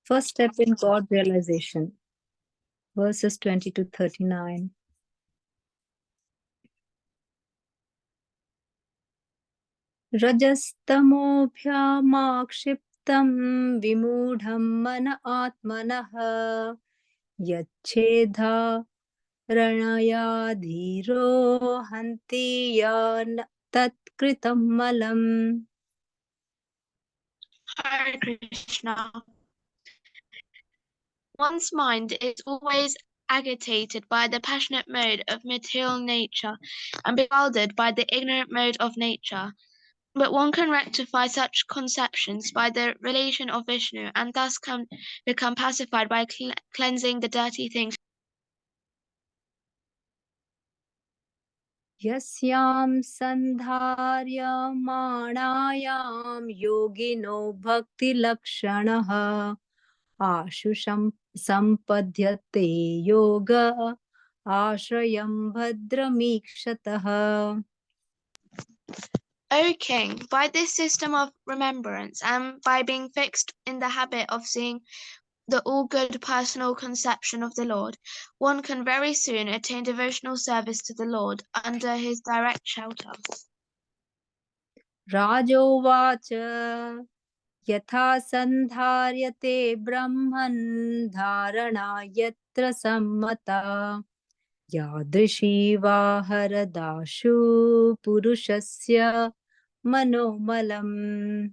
First step in God realization. Verses 20 to 39. रजस्तमोभ्यामाक्षिप्तं विमूढं मन आत्मनः यच्छेधा रणया हन्ति यान् तत्कृतं मलम्. Hare Krishna. One's mind is always agitated by the passionate mode of material nature and bewildered by the ignorant mode of nature. But one can rectify such conceptions by the relation of Vishnu and thus can become pacified by cleansing the dirty things. यस्यां सन्धार्यमाणायां योगिनो भक्तिलक्षणः आशु सम्पद्यते योग आश्रयं भद्रमीक्षतः. O King, by this system of remembrance and by being fixed in the habit of seeing the all-good personal conception of the Lord, one can very soon attain devotional service to the Lord under his direct shelter. राजोवाच यथा सन्धार्यते ब्रह्मन् धारणा यत्र सम्मता यादृशी वा हरदाशु पुरुषस्य मनोमलम्.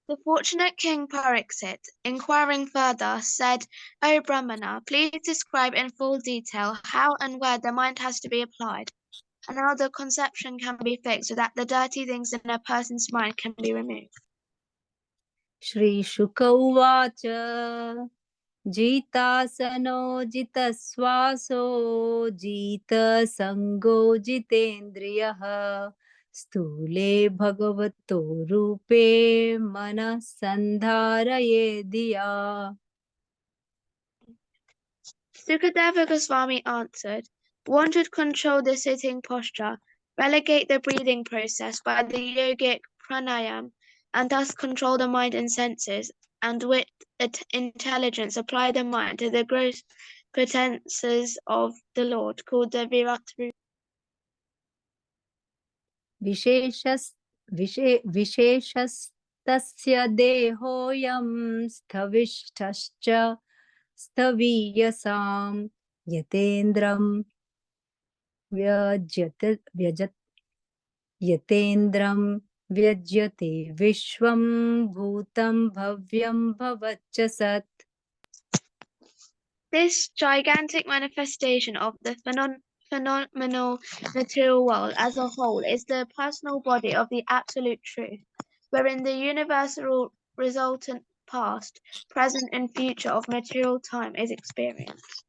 The fortunate King Pariksit, inquiring further, said, O Brahmana, please describe in full detail how and where the mind has to be applied, and how the conception can be fixed so that the dirty things in a person's mind can be removed. Shri Shuka Uvacha Jitasano jitasvaso jita sango jitendriyaha स्थूले भगवतो रूपे मनः सन्धारये धिया. Sukadeva Goswami answered, one should control the sitting posture, relegate the breathing process by the yogic pranayam, and thus control the mind and senses, and with intelligence apply the mind to the gross potences of the Lord, called the Virat Rupa. विशेषस्तस्य देहोऽयं स्थविष्ठश्च स्थवीयसां यतेन्द्रं व्यज्यते विश्वं भूतं भव्यं भवच्च सत्. This gigantic manifestation of the phenomenal material world as a whole is the personal body of the absolute truth, wherein the universal resultant past, present, and future of material time is experienced.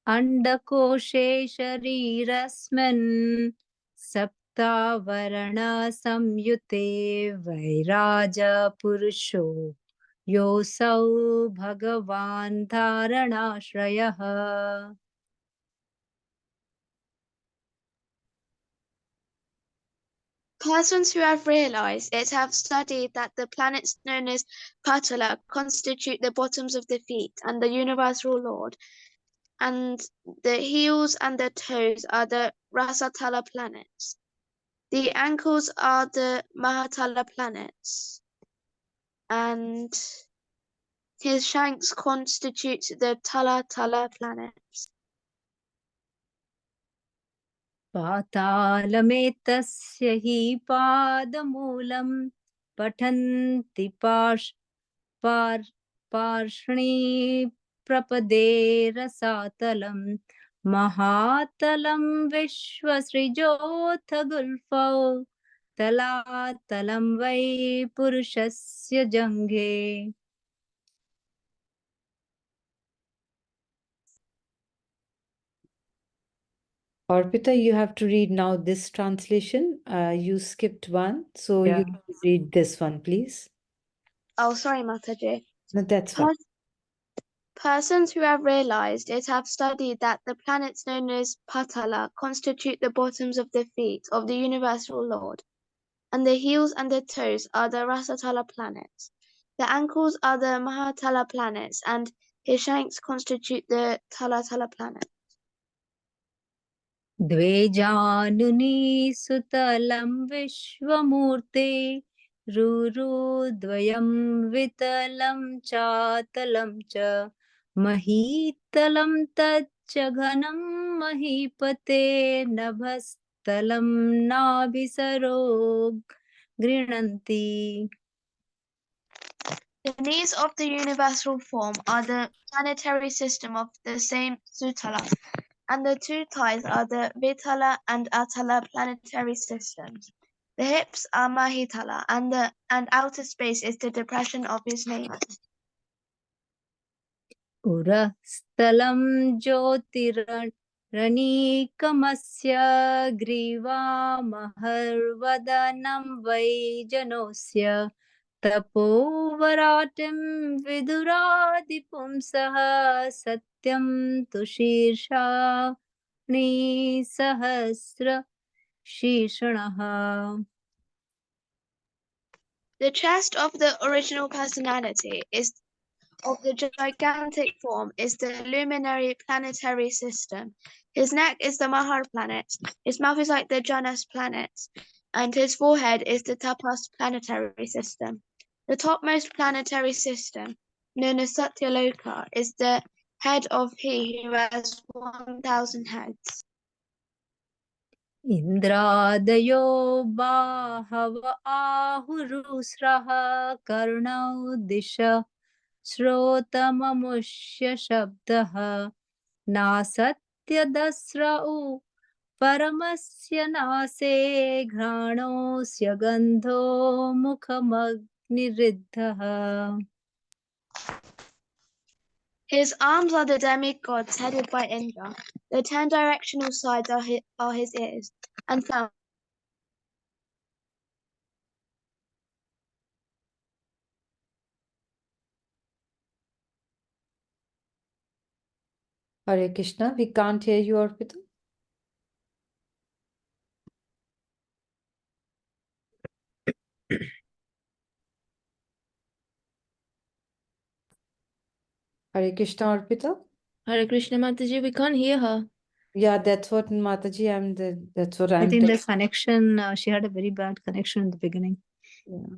अंडकोशे शरीरस्मिन् सप्तावरण संयुते वैराज पुरुषो योऽसौ भगवान् धारणाश्रयः. Persons who have realized it have studied that the planets known as Patala constitute the bottoms of the feet and the universal Lord, and the heels and the toes are the Rasatala planets. The ankles are the Mahatala planets, and his shanks constitute the Tala planets. पातालमेतस्य हि पादमूलं पठन्ति पार्ष्णि प्रपदे रसातलं महातलं विश्वसृजोऽथ गुल्फौ तलातलं वै पुरुषस्य जङ्घे. Arpita, you have to read now this translation. You skipped one, so Yeah. you can read this one, please. Oh, sorry, Mataji. No, that's fine. Persons who have realized it have studied that the planets known as Patala constitute the bottoms of the feet of the universal Lord, and the heels and the toes are the Rasatala planets. The ankles are the Mahatala planets, and his shanks constitute the Talatala planet. द्वे जानुनी सुतलं विश्वमूर्ते रुरुद्वयं वितलं चातलं च महीतलं तच्च घनं महीपते नभस्तलं नाभिसरो गृह्णन्ति. The knees of the universal form are the planetary system of the same Sutala, and the two thighs are the Vitala and Atala planetary systems. The hips are Mahitala, and outer space is the depression of his navel. पुरःस्थलं ज्योतिरणीकमस्य ग्रीवामहर्वदनं वै जनोऽस्य तपोवराटिं विदुरादिपुंसः सत्यं तु शीर्षणः. The chest of the original personality of the gigantic form is the luminary planetary system. His neck is the Mahar planet, his mouth is like the Janus planet, and his forehead is the Tapas planetary system. The topmost planetary system, known as Satyaloka, is the head of he who has 1,000 heads. इन्द्रादयो बाहव आहुरुस्रः कर्णौ दिश श्रोतममुष्य शब्दः नासत्यदस्रौ परमस्य नासे घ्राणोऽस्य गन्धो मुखमग्निरुद्धः. His arms are the demigods headed by Indra. The 10 directional sides are his ears, and found Hare Krishna, we can't hear you, Arpita. Hare Krishna, Arpita. Hare Krishna Mataji, we can't hear her. Yeah, that's what Mataji, that's what I I'm think the telling. connection, she had a very bad connection in the beginning. Yeah.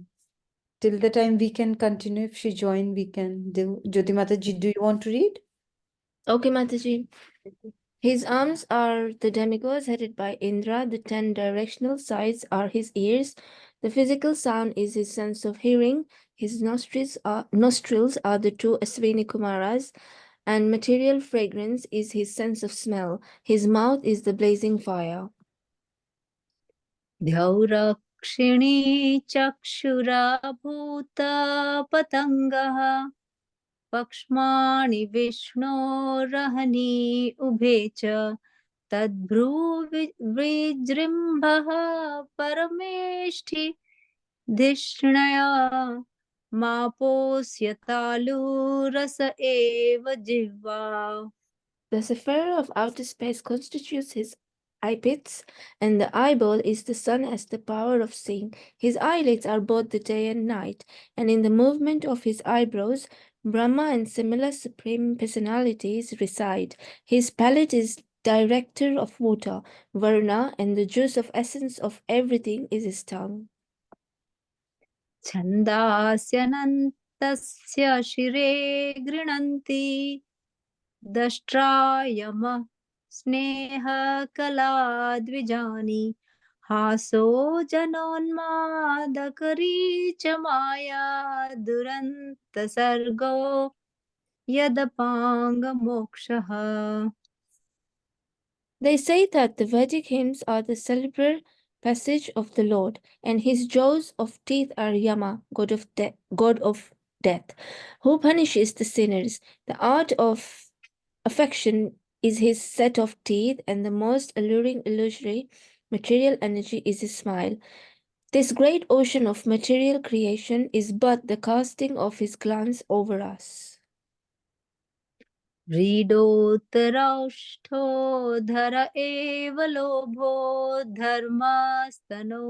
Till the time we can continue, if she join, we can do. Jyoti Mataji, do you want to read? Okay, Mataji. His arms are the demigods headed by Indra. The 10 directional sides are his ears. The physical sound is his sense of hearing. His nostrils are the two Aswini Kumaras, and material fragrance is his sense of smell. His mouth is the blazing fire. द्यौरक्षिणी चक्षुरा पतङ्गः पक्ष्माणि विष्णोरहनि उभे च तद्भ्रुविजृम्भः परमेष्ठि धिष्णया मापोऽस्य तालुरस एव जिह्वा. The sapphire of outer space constitutes his eye pits, and the eyeball is the sun as the power of seeing. His eyelids are both the day and night, and in the movement of his eyebrows, Brahma and similar supreme personalities reside. His palate is director of water, Varna, and the juice of essence of everything is his tongue. छन्दास्यनन्तस्य शिरे गृह्णन्ति दष्ट्रायमः स्नेहकलाद्विजानि हासो जनोन्मादकरी च माया दुरन्तसर्गो यदपाङ्गमोक्षः. They say that the Vedic hymns are the cerebral passage of the Lord, and his jaws of teeth are Yama, god of death, who punishes the sinners. The art of affection is his set of teeth, and the most alluring illusory material energy is his smile. This great ocean of material creation is but the casting of his glance over us. व्रीडोत्तरौष्ठो धर एव लोभो धर्मस्तनो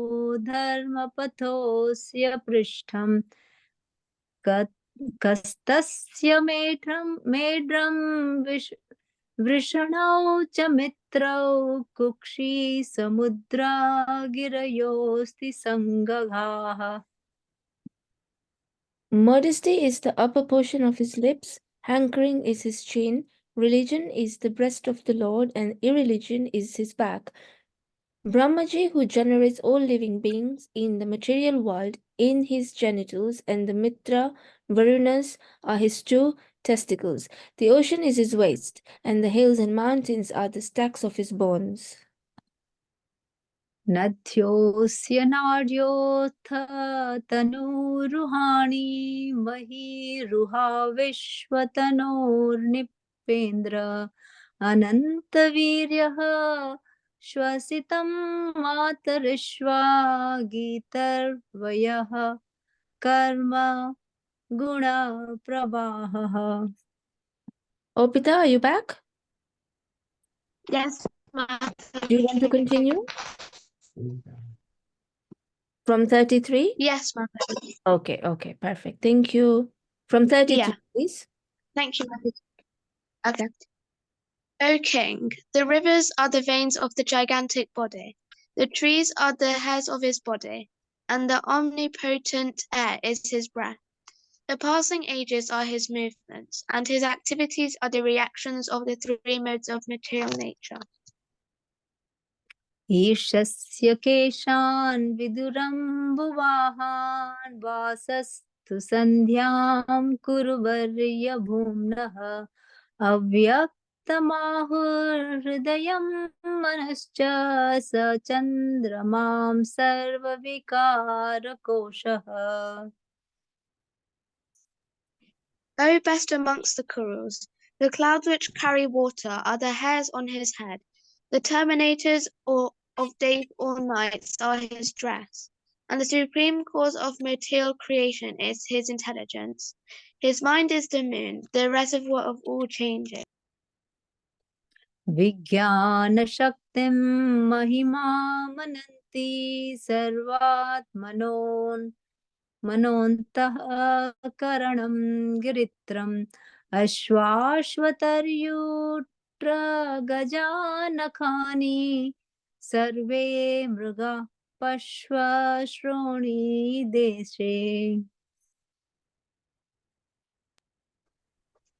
धर्मपथोऽस्य पृष्ठम् कस्तस्य मेढ्रं वृषणौ च मित्रौ कुक्षी समुद्रा गिरयोस्ति सङ्गगाः. Modesty is the upper portion of his lips, hankering is his chin, religion is the breast of the Lord, and irreligion is his back. Brahmaji, who generates all living beings in the material world, in his genitals, and the Mitra, Varunas, are his two testicles. The ocean is his waist, and the hills and mountains are the stacks of his bones. नद्योऽस्य नाड्योऽथ तनूरुहाणि महीरुहा विश्वतनोर्निपेन्द्र अनन्तवीर्यः श्वसितं मातरिश्वा गीतर्वयः कर्म गुणप्रवाहः. Opita, are you back? Yes, Do you want to continue? From 33? Yes, Mataji. Okay, perfect. Thank you. From 32, Yeah. please. Thank you, Mataji. Okay. O king, the rivers are the veins of the gigantic body, the trees are the hairs of his body, and the omnipotent air is his breath. The passing ages are his movements, and his activities are the reactions of the three modes of material nature. ईशस्य केशान् विदुरम्बुवाहान् वासस्तु सन्ध्यां कुरुवर्य भूम्नः अव्यक्तमाहुर्हृदयं मनश्च स चन्द्रमां सर्वविकारकोशः. O best amongst the Kurus, the clouds which carry water are the hairs on his head. The terminators of days or nights are his dress, and the supreme cause of material creation is his intelligence. His mind is the moon, the reservoir of all changes. विज्ञानशक्तिं महिमामनन्ति मनोन्तः करणं गिरित्रम् अश्वाश्वतर्यूट्रगजानखानि सर्वे मृगा पश्वश्रोणी देशे.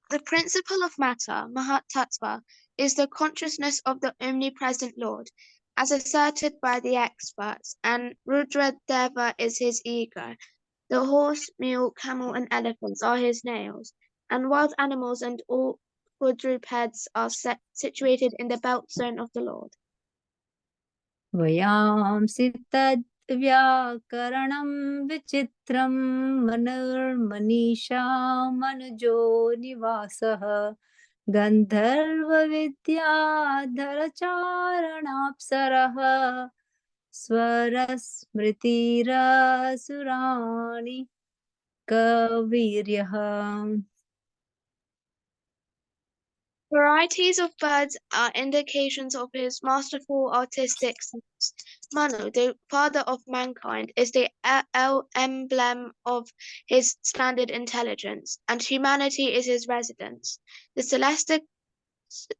The principle of matter, Mahatattva, is the consciousness of the omnipresent Lord, as asserted by the experts, and Rudradeva is his ego. The horse, mule, camel, and elephants are his nails, and wild animals and all quadrupeds are situated in the belt zone of the Lord. वयांसि तद्व्याकरणं विचित्रं मनोर्मनीषा मनुजो निवासः गन्धर्वविद्याधरचारणाप्सरः स्वरस्मृतिरसुराणि कवीर्यः. Varieties of birds are indications of his masterful artistic sense. Manu, the father of mankind, is the emblem of his splendid intelligence, and humanity is his residence. The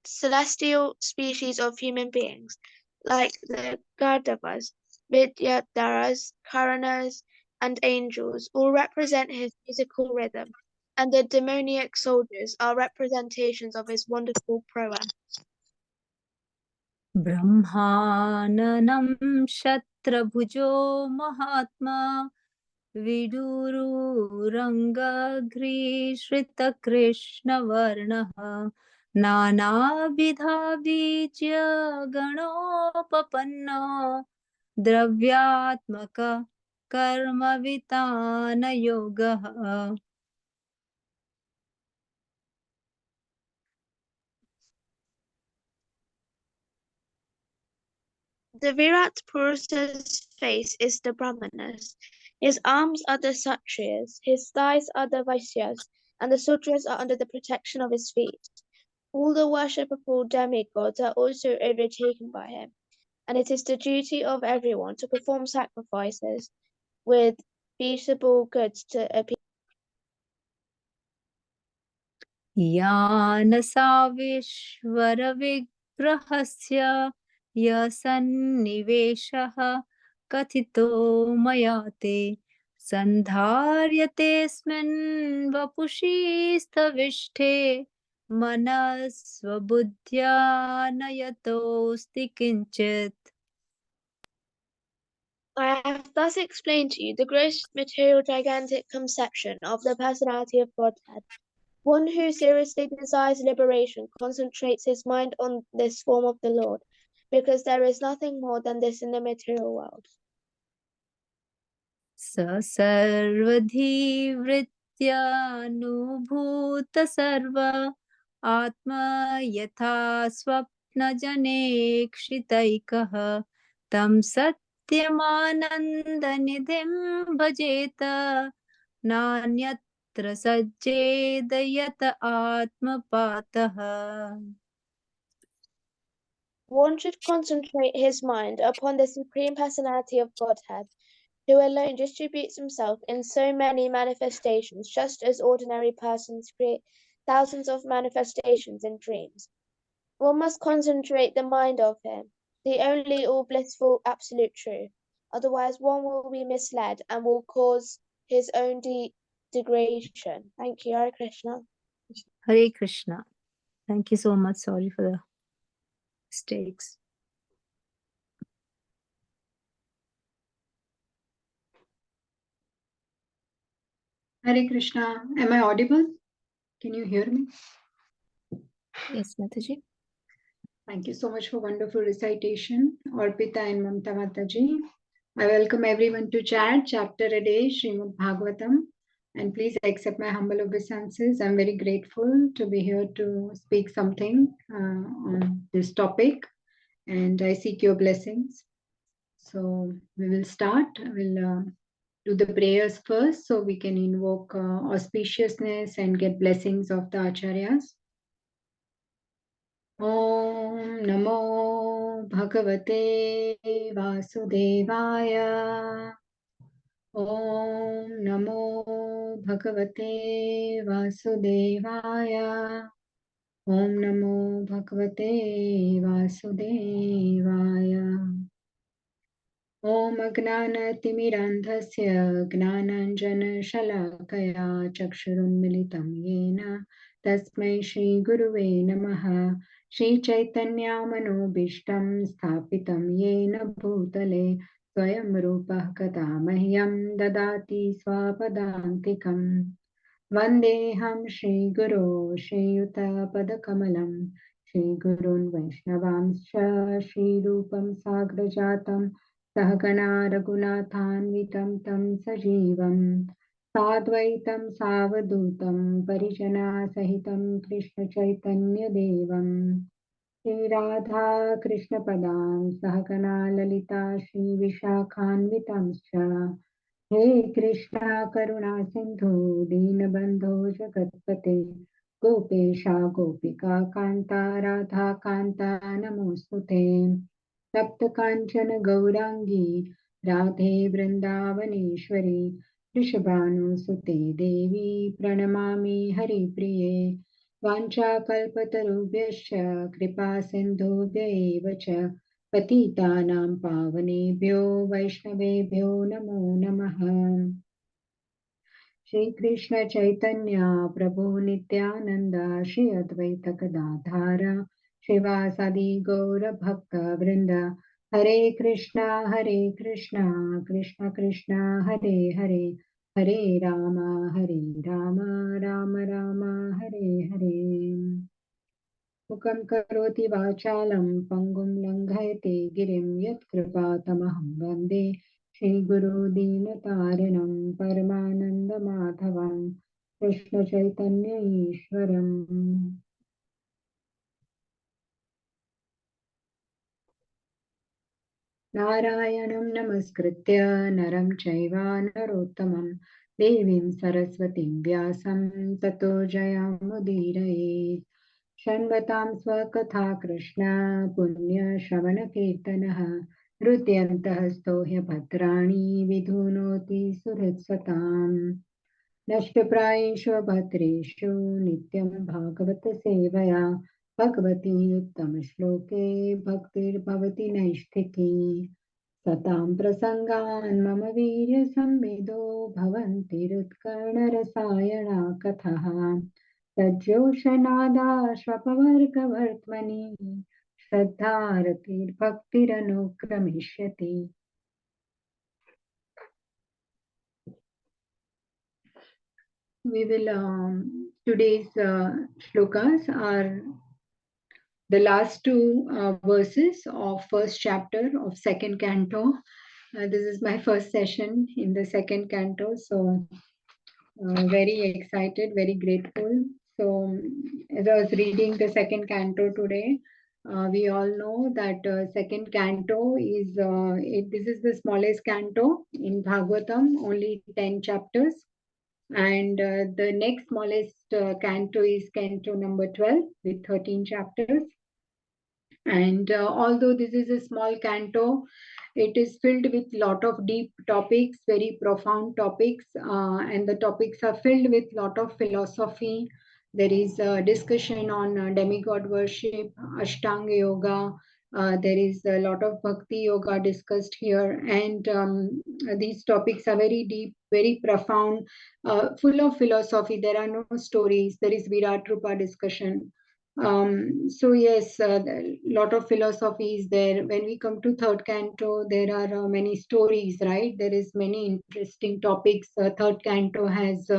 celestial species of human beings, like the Gardavas, Vidyadharas, Karanas, and angels, all represent his musical rhythm, and the demoniac soldiers are representations of his wonderful prowess. ब्रह्माननं शत्रभुजो Mahatma विदुरुरङ्गघ्रीश्रितकृष्णवर्णः नानाविधा बीज्य गणोपपन्नो द्रव्यात्मक कर्मवितानयोगः. The Virat Purusha's face is the Brahmanas, his arms are the Kshatriyas, his thighs are the Vaisyas, and the Sudras are under the protection of his feet. All the worshipable demigods are also overtaken by him, and it is the duty of everyone to perform sacrifices with peaceable goods to appease. यानसाविश्वरविग्रहस्य यसन्निवेशः कथितो मया ते सन्धार्यतेऽस्मिन् वपुषि स्तविष्ठे मनस्वबुद्ध्या न यतोऽस्ति किञ्चित्. I have thus explained to you the gross material gigantic conception of the personality of Godhead. One who seriously desires liberation concentrates his mind on this form of the Lord, because there is nothing more than this in the material world. स सर्वधीवृत्यानुभूत सर्व आत्मा यथा स्वप्नजनेक्षितैकः तं सत्यमानन्दनिधिं भजेत नान्यत्र सज्जेद यत आत्मपातः. One should concentrate his mind upon the Supreme Personality of Godhead, who alone distributes himself in so many manifestations, just as ordinary persons create thousands of manifestations in dreams. One must concentrate the mind of him, the only all blissful absolute truth. Otherwise, one will be misled and will cause his own degradation. Thank you, Hare Krishna. Hare Krishna. Thank you so much. Sorry for the mistakes. Hare Krishna. Am I audible? Can you hear me? Yes, Mataji. Thank you so much for wonderful recitation, Orpita and Mamta Mataji. I welcome everyone to chat chapter a day, Srimad Bhagavatam. And please accept my humble obeisances. I'm very grateful to be here to speak something on this topic. And I seek your blessings. So we will start. We'll do the prayers first so we can invoke auspiciousness and get blessings of the acharyas. Om Namo Bhagavate Vasudevaya. Om Namo Bhagavate Vasudevaya. Om Namo Bhagavate Vasudevaya. Om Agnanatimirandhasya Gnananjana-shalakaya Chakshurunmilitam Yena Tasmai Shri Guruve Namaha. Shri Chaitanya Manobishtam Sthapitam Yena Bhutale Swayam Rupah Katamahyam Dadati Swapadantikam. Vandeham Shri Guru Shri Yuta Padakamalam Shri Gurun Vaishnavamscha Shri Rupam Sagrajatam Sahagana Raghunathanvitam Tam Sajivam Sadvaitam Savadutam Parijana Sahitam Krishna Chaitanya Devam Shri Radha Krishna Padam Sahagana Lalita Shri Vishakhanvitamscha He Krishna Karuna Sindhu Dinabandho Jagatpate Gopesha Gopika Kanta Radha Kanta Namostute Tapta Kanchana Gaurangi Radhe Vrindavaneshwari Rishabhanu Sute Devi Pranamami Hari Priye Vancha Kalpatarubhyascha Kripa Sindhubhya eva cha Patitanam Pavanebhyo Vaishnavebhyo Namo Namaha. Shri Krishna Chaitanya Prabhu Nityananda Shri Advaita Gadadhara Shivasadi Gaura Bhakta Vrinda Hare Krishna Krishna Krishna Hare Hare Hare Rama Rama Rama Hare Hare. Mukam karoti vachalam pangum langhayate girim yat kripatamaham vande Shri Guru Dinataranam Paramananda Madhavam Krishna Chaitanya Ishwaram. Narayanam Namaskritya Naram Chaiva Narottamam Devim Saraswatim Vyasam Tato Jayamudiraye. शृण्वतां स्वकथा Krishna पुण्यश्रवणकीर्तनः हृद्यन्तः स्तोह्य भद्राणि विधुनोति सुहृत्सताम् नष्टप्रायेषु भद्रेषु नित्यं भागवत सेवया भगवती उत्तमश्लोके भक्तिर्भवति नैष्ठिकी सतां प्रसङ्गान् मम वीर्यसंविदो भवन्तिरुत्कर्णरसायना कथः तज्जोषनादाश्वपवर्गवर्त्मनि श्रद्धारतिर्भक्तिरनुक्रमिष्यति We will today's shlokas are the last two verses of first chapter of second canto. This is my first session in the second canto, so very excited, very grateful. So as I was reading the second canto today, we all know that second canto is this is the smallest canto in Bhagavatam, only 10 chapters. And the next smallest canto is canto number 12 with 13 chapters. And although this is a small canto, it is filled with lot of deep topics, very profound topics, and the topics are filled with lot of philosophy. There is a discussion on demigod worship, Ashtanga yoga. There is a lot of bhakti yoga discussed here, and these topics are very deep, very profound, full of philosophy. There are no stories. There is Virat Rupa discussion. So yes, a lot of philosophy is there. When we come to third canto, there are many stories, right? There is many interesting topics. Third canto has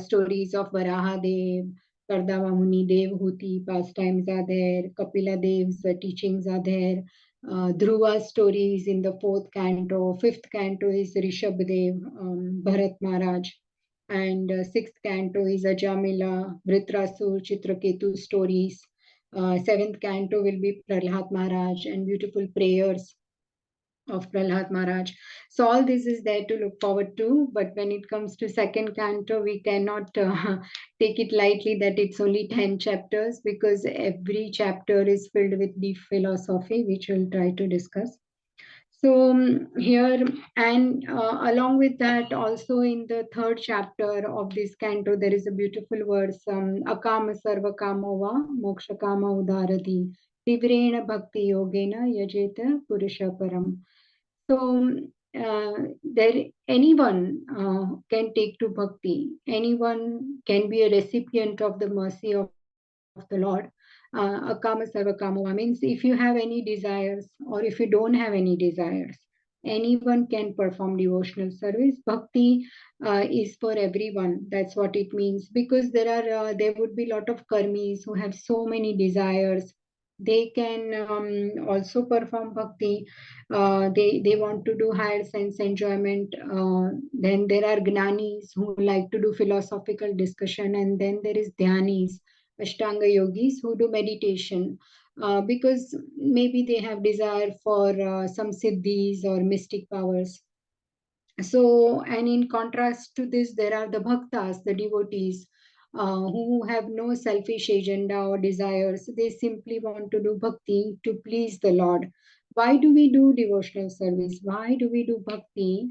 stories of Varaha Dev, Kardama Muni, Devhuti, pastimes are there. Kapila Dev's teachings are there. Dhruva stories in the fourth canto. Fifth canto is Rishabh Dev, Bharat Maharaj. And sixth canto is Ajamila, Vritrasur, Chitraketu stories. Seventh canto will be Prahlad Maharaj and beautiful prayers of Prahlad Maharaj. So all this is there to look forward to. But when it comes to second canto, we cannot take it lightly that it's only 10 chapters, because every chapter is filled with deep philosophy, which we'll try to discuss. So here, and along with that, also in the third chapter of this canto, there is a beautiful verse, Akama Sarva Kamova Moksha Kama Udarati Tivrena Bhakti Yogena Yajeta Purusha Param. So there, anyone can take to bhakti. Anyone can be a recipient of the mercy of the Lord. Akama sarva kamova means if you have any desires or if you don't have any desires, anyone can perform devotional service. Bhakti is for everyone. That's what it means. Because there would be a lot of karmis who have so many desires. They can also perform bhakti. They want to do higher sense enjoyment. Then there are gnanis who like to do philosophical discussion, and then there is dhyanis, Ashtanga yogis who do meditation. Because maybe they have desire for some siddhis or mystic powers. So, and in contrast to this, there are the bhaktas, the devotees, who have no selfish agenda or desires. They simply want to do bhakti to please the Lord. Why do we do devotional service? Why do we do bhakti?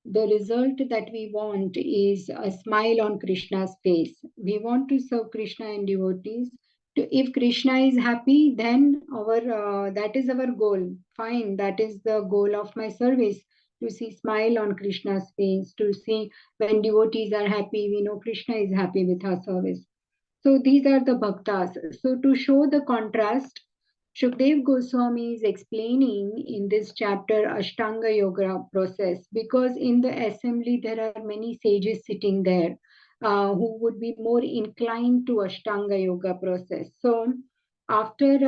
The result that we want is a smile on Krishna's face. We want to serve Krishna and devotees. If Krishna is happy, then that is our goal. Fine, that is the goal of my service, to see smile on Krishna's face, to see when devotees are happy, we know Krishna is happy with our service. So these are the bhaktas. So to show the contrast, Shukdev Goswami is explaining in this chapter Ashtanga Yoga process, because in the assembly there are many sages sitting there who would be more inclined to Ashtanga Yoga process. So after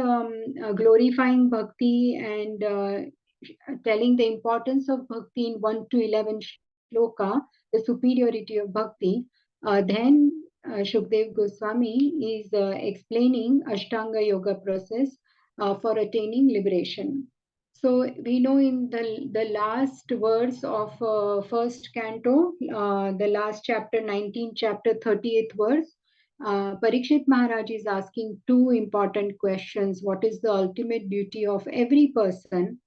glorifying bhakti and telling the importance of bhakti in 1 to 11 shloka, the superiority of bhakti, then Shukdev Goswami is explaining Ashtanga Yoga process for attaining liberation. So we know in the last verse of first canto, the last chapter, 19th chapter, 38th verse, Parikshit Maharaj is asking two important questions. What is the ultimate duty of every person,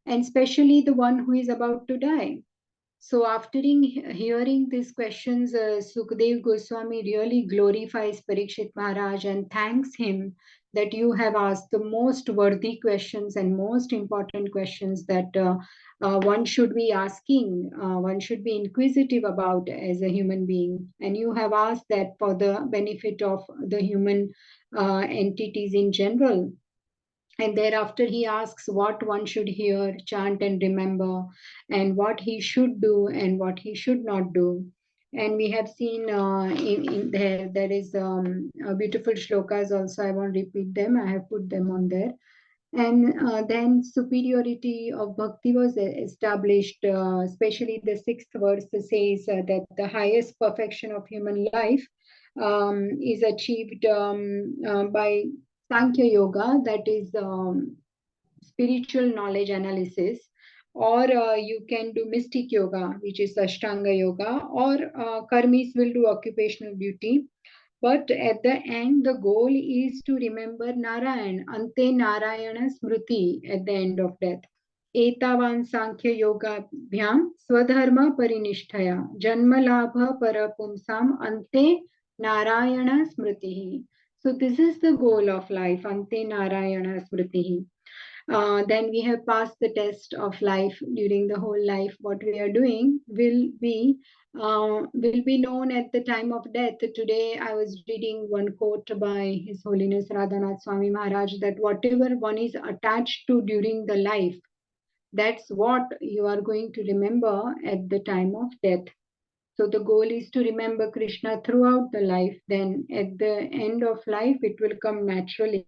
and especially the one who is about to die? So after hearing these questions, Sukadev Goswami really glorifies Parikshit Maharaj and thanks him that you have asked the most worthy questions and most important questions that one should be asking, one should be inquisitive about as a human being. And you have asked that for the benefit of the human entities in general. And thereafter he asks what one should hear, chant, and remember, and what he should do and what he should not do. And we have seen in there is beautiful shlokas also. I won't repeat them. I have put them on there. And then superiority of bhakti was established, especially the sixth verse says that the highest perfection of human life is achieved by Sankhya Yoga, that is spiritual knowledge analysis, or you can do mystic yoga, which is Ashtanga Yoga, or karmis will do occupational duty. But at the end, the goal is to remember Narayan, Ante Narayana Smriti at the end of death. Etavan Sankhya Yoga Bhyam Swadharma Parinishtaya Janmalabha Parapumsam Ante Narayana Smritihi. So this is the goal of life, Ante Narayana Smritihi. Then we have passed the test of life. During the whole life, what we are doing will be known at the time of death. Today I was reading one quote by His Holiness Radhanath Swami Maharaj that whatever one is attached to during the life, that's what you are going to remember at the time of death. So the goal is to remember Krishna throughout the life. Then at the end of life, it will come naturally.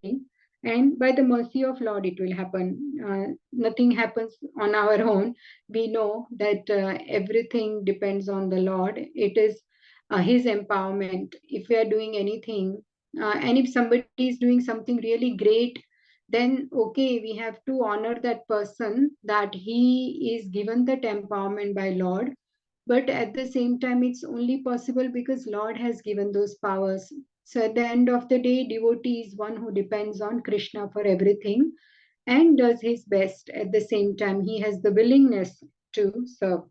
And by the mercy of Lord, it will happen. Nothing happens on our own. We know that everything depends on the Lord. It is His empowerment. If we are doing anything, and if somebody is doing something really great, then okay, we have to honor that person, that he is given that empowerment by Lord. But at the same time, it's only possible because Lord has given those powers. So at the end of the day, devotee is one who depends on Krishna for everything and does his best. At the same time, he has the willingness to serve.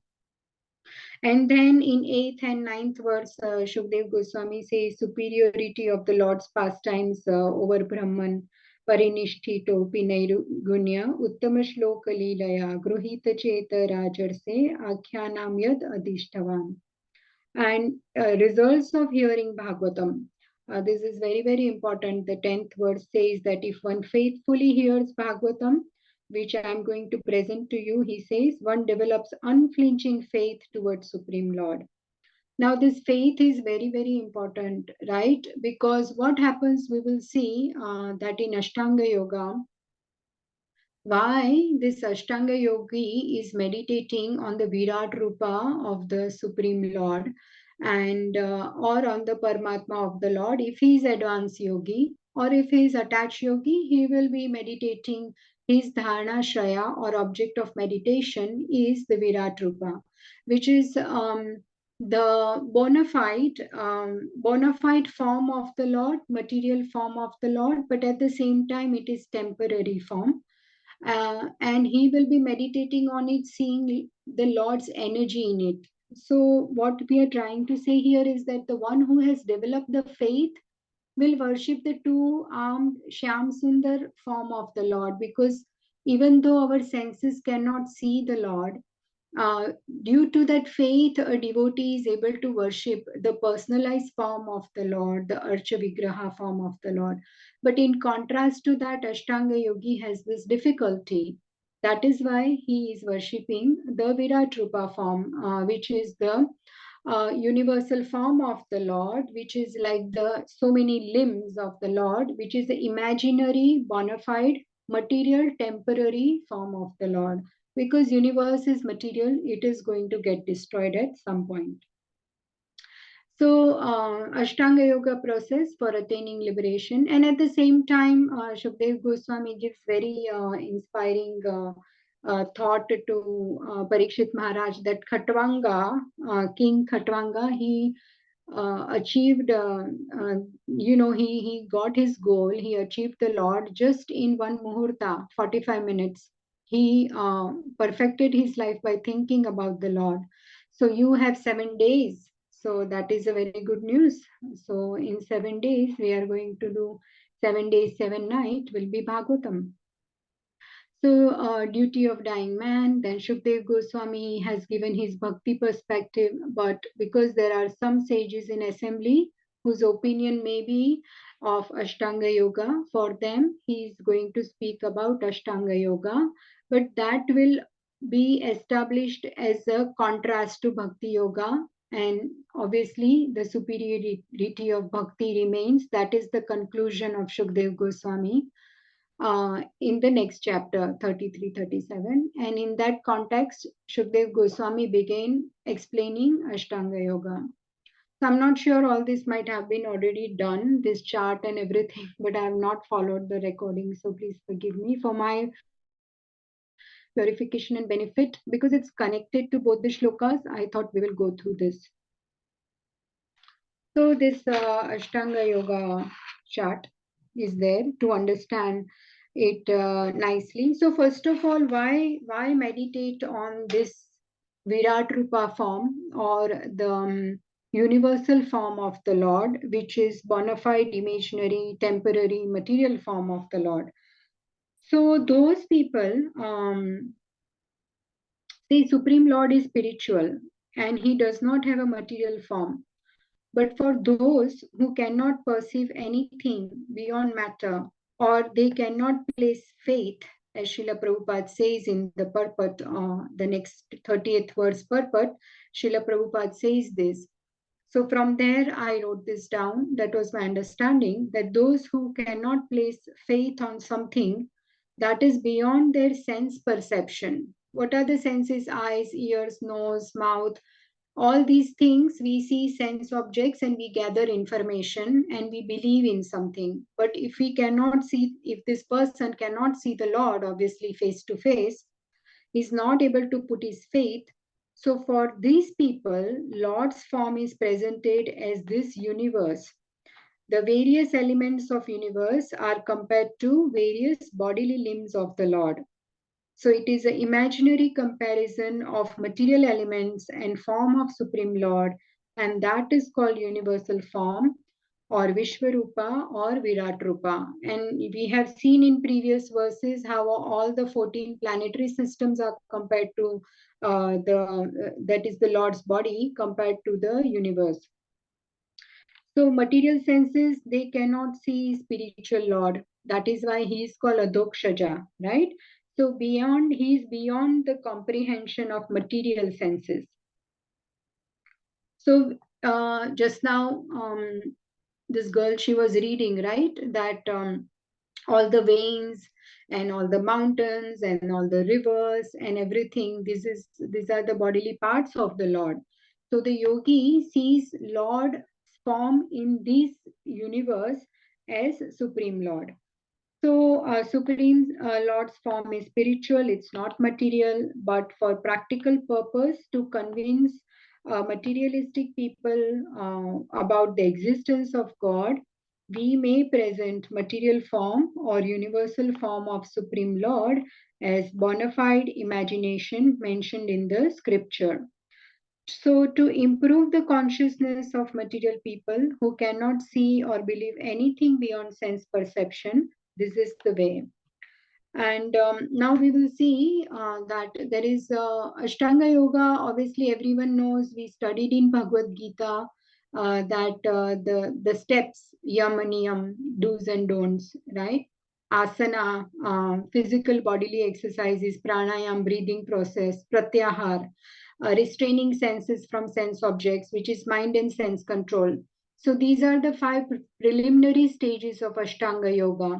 And then in 8th and 9th verse, Shukdev Goswami says superiority of the Lord's pastimes over Brahman. Parinishthito Pinairugunya Uttama Shloka Leelaya Gruhita Cheta Rajarse Akyanam Yad Adishtavan. And results of hearing Bhagavatam. This is very, very important. The 10th verse says that if one faithfully hears Bhagavatam, which I am going to present to you, he says, one develops unflinching faith towards Supreme Lord. Now, this faith is very, very important, right? Because what happens, we will see that in Ashtanga Yoga, why this Ashtanga Yogi is meditating on the Virat Rupa of the Supreme Lord and or on the Paramatma of the Lord. If he is advanced yogi or if he is attached yogi, he will be meditating. His dharana shraya or object of meditation is the Virat Rupa, which is the bona fide form of the Lord, material form of the Lord, but at the same time it is temporary form. And he will be meditating on it, seeing the Lord's energy in it. So what we are trying to say here is that the one who has developed the faith will worship the two-armed Shyam Sundar form of the Lord, because even though our senses cannot see the Lord, due to that faith, a devotee is able to worship the personalized form of the Lord, the Archa Vigraha form of the Lord. But in contrast to that, Ashtanga Yogi has this difficulty. That is why he is worshipping the Virat Rupa form, which is the universal form of the Lord, which is like the so many limbs of the Lord, which is the imaginary, bona fide, material, temporary form of the Lord. Because universe is material, it is going to get destroyed at some point. So Ashtanga Yoga process for attaining liberation, and at the same time, Shukdev Goswami gives very inspiring thought to Parikshit Maharaj that Khatwanga, King Khatwanga, he achieved, he got his goal. He achieved the Lord just in one muhurta, 45 minutes. He perfected his life by thinking about the Lord. So you have 7 days. So that is a very good news. So in 7 days, we are going to do 7 days, 7 nights will be Bhagavatam. So, duty of dying man, then Shukdev Goswami has given his bhakti perspective, but because there are some sages in assembly whose opinion may be of Ashtanga Yoga, for them he is going to speak about Ashtanga Yoga, but that will be established as a contrast to Bhakti Yoga, and obviously the superiority of Bhakti remains. That is the conclusion of Shukdev Goswami in the next chapter 33-37, and in that context Shukdev Goswami began explaining Ashtanga Yoga. So I'm not sure, all this might have been already done, this chart and everything, but I have not followed the recording, so please forgive me. For my purification and benefit, because it's connected to both the shlokas, I thought we will go through this. So this Ashtanga Yoga chart is there to understand it nicely. So first of all, why meditate on this Virat Rupa form, or the universal form of the Lord, which is bona fide imaginary, temporary, material form of the Lord? So those people say Supreme Lord is spiritual and he does not have a material form. But for those who cannot perceive anything beyond matter, or they cannot place faith, as Srila Prabhupada says in the purport, the next 30th verse purport, Srila Prabhupada says this. So from there, I wrote this down. That was my understanding, that those who cannot place faith on something that is beyond their sense perception. What are the senses? Eyes, ears, nose, mouth. All these things, we see sense objects and we gather information and we believe in something. But if we cannot see, if this person cannot see the Lord, obviously face to face, is not able to put his faith. So for these people, Lord's form is presented as this universe. The various elements of universe are compared to various bodily limbs of the Lord. So it is an imaginary comparison of material elements and form of Supreme Lord, and that is called universal form, or Vishwarupa or Virat Rupa. And we have seen in previous verses how all the 14 planetary systems are compared to that is the Lord's body compared to the universe. So material senses, they cannot see spiritual Lord. That is why he is called Adokshaja, right? So beyond, he is beyond the comprehension of material senses. So just now, this girl, she was reading, right? That all the veins and all the mountains and all the rivers and everything, these are the bodily parts of the Lord. So the yogi sees Lord form in this universe as Supreme Lord. So Supreme Lord's form is spiritual, it's not material, but for practical purpose to convince materialistic people about the existence of God, we may present material form or universal form of Supreme Lord as bona fide imagination mentioned in the scripture. So to improve the consciousness of material people who cannot see or believe anything beyond sense perception, this is the way. And now we will see that there is Ashtanga Yoga. Obviously, everyone knows, we studied in Bhagavad Gita that the steps, yam and niyam, do's and don'ts, right? Asana, physical bodily exercises, pranayam, breathing process, pratyahar, restraining senses from sense objects, which is mind and sense control. So these are the 5 preliminary stages of Ashtanga Yoga.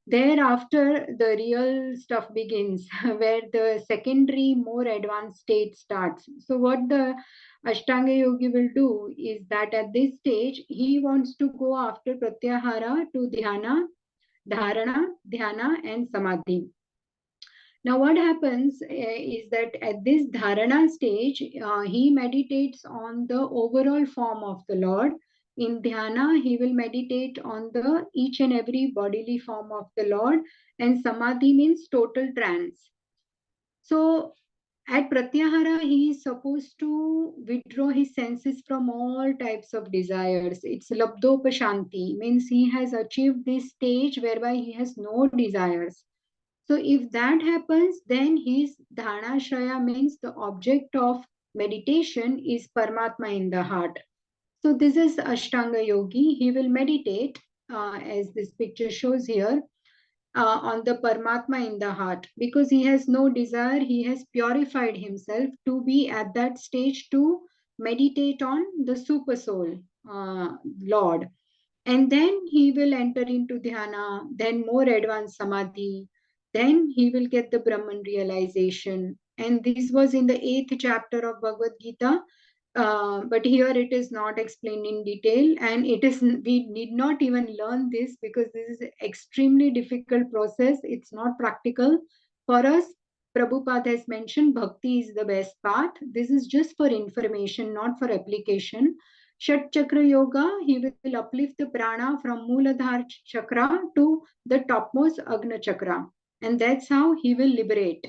Thereafter, the real stuff begins, where the secondary, more advanced state starts. So what the Ashtanga Yogi will do is that at this stage, he wants to go after Pratyahara to Dhyana, Dharana, Dhyana and Samadhi. Now, what happens is that at this dharana stage, he meditates on the overall form of the Lord. In dhyana, he will meditate on the each and every bodily form of the Lord, and samadhi means total trance. So, at pratyahara, he is supposed to withdraw his senses from all types of desires. It's labdopashanti, means he has achieved this stage whereby he has no desires. So if that happens, then his dhanashraya, means the object of meditation is Paramatma in the heart. So this is Ashtanga Yogi. He will meditate, as this picture shows here, on the Paramatma in the heart, because he has no desire. He has purified himself to be at that stage to meditate on the super soul, Lord. And then he will enter into dhyana, then more advanced samadhi, then he will get the Brahman realization. And this was in the 8th chapter of Bhagavad Gita, but here it is not explained in detail, and it is, we need not even learn this because this is an extremely difficult process. It's not practical for us. Prabhupada has mentioned bhakti is the best path. This is just for information, not for application. Shat Chakra Yoga, he will uplift the prana from Mooladhara Chakra to the topmost Agna Chakra. And that's how he will liberate,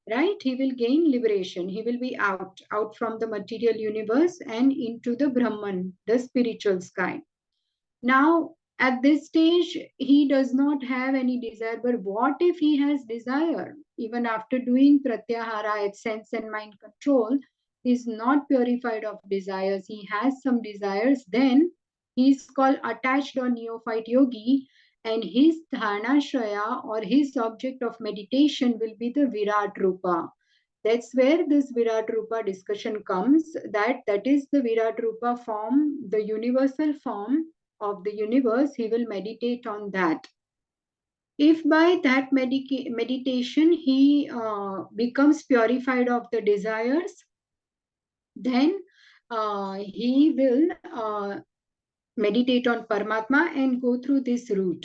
right? He will gain liberation. He will be out from the material universe and into the Brahman, the spiritual sky. Now, at this stage, he does not have any desire. But what if he has desire? Even after doing pratyahara, at sense and mind control, he is not purified of desires. He has some desires. Then he is called attached or neophyte yogi, and his dhanashraya or his object of meditation will be the Virat Rupa. That's where this Virat Rupa discussion comes, that is the Virat Rupa form, the universal form of the universe. He will meditate on that. If by that meditation he becomes purified of the desires, then he will meditate on Paramatma and go through this route.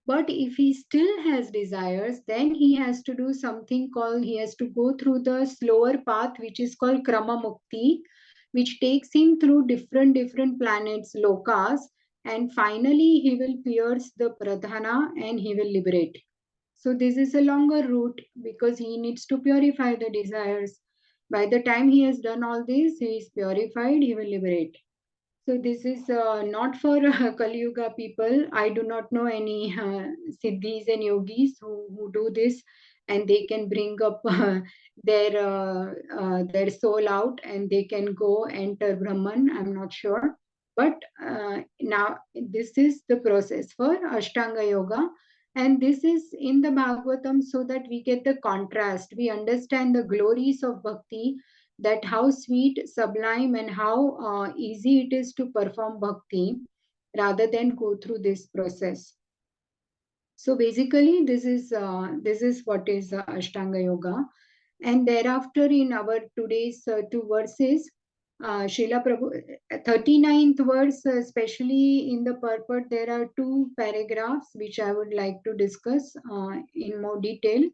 But if he still has desires, then he has to do something called, he has to go through the slower path, which is called Krama Mukti, which takes him through different planets, lokas, and finally he will pierce the Pradhana and he will liberate. So this is a longer route because he needs to purify the desires. By the time he has done all this, he is purified, he will liberate. So this is not for Kali Yuga people. I do not know any siddhis and yogis who do this, and they can bring up their soul out and they can go enter Brahman. I'm not sure, but now this is the process for Ashtanga Yoga, and this is in the Bhagavatam so that we get the contrast. We understand the glories of bhakti, that how sweet, sublime, and how easy it is to perform bhakti rather than go through this process. So basically, this is what is Ashtanga Yoga. And thereafter, in our today's two verses, Srila Prabhu, 39th verse, especially in the purport, there are two paragraphs which I would like to discuss in more detail,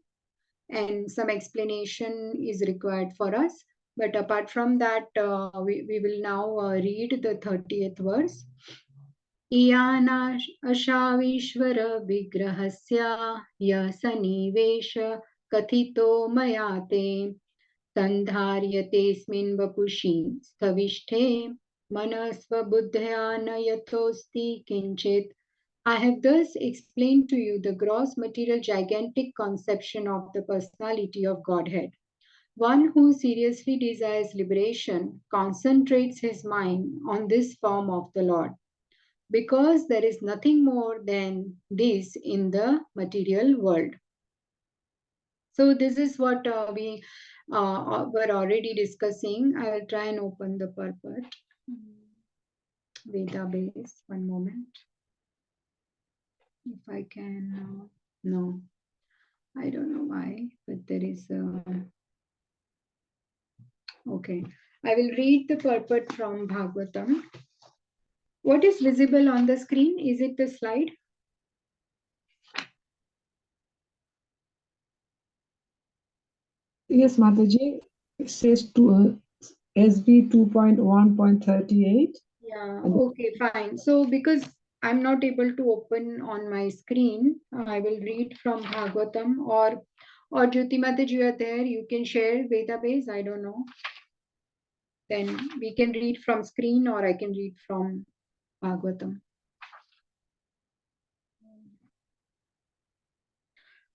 and some explanation is required for us. But apart from that, we will now read the 30th verse. Iyana ashavishwar vigrahasya yasanivesh kathito mayate sandharyatesmin vapushi sthavishte manasva buddhya nayatosti kinchit. I have thus explained to you the gross material gigantic conception of the personality of Godhead. One who seriously desires liberation concentrates his mind on this form of the Lord, because there is nothing more than this in the material world. So this is what we were already discussing. I will try and open the purport database. One moment. If I can, no, I don't know why, but there is okay. I will read the purport from Bhagavatam. What is visible on the screen? Is it the slide? Yes, Mataji, it says to SB 2.1.38. Yeah, And okay, fine. So because I'm not able to open on my screen, I will read from Bhagavatam, or Jyoti Mataji, you are there, you can share database, I don't know. Then we can read from screen or I can read from Bhagavatam.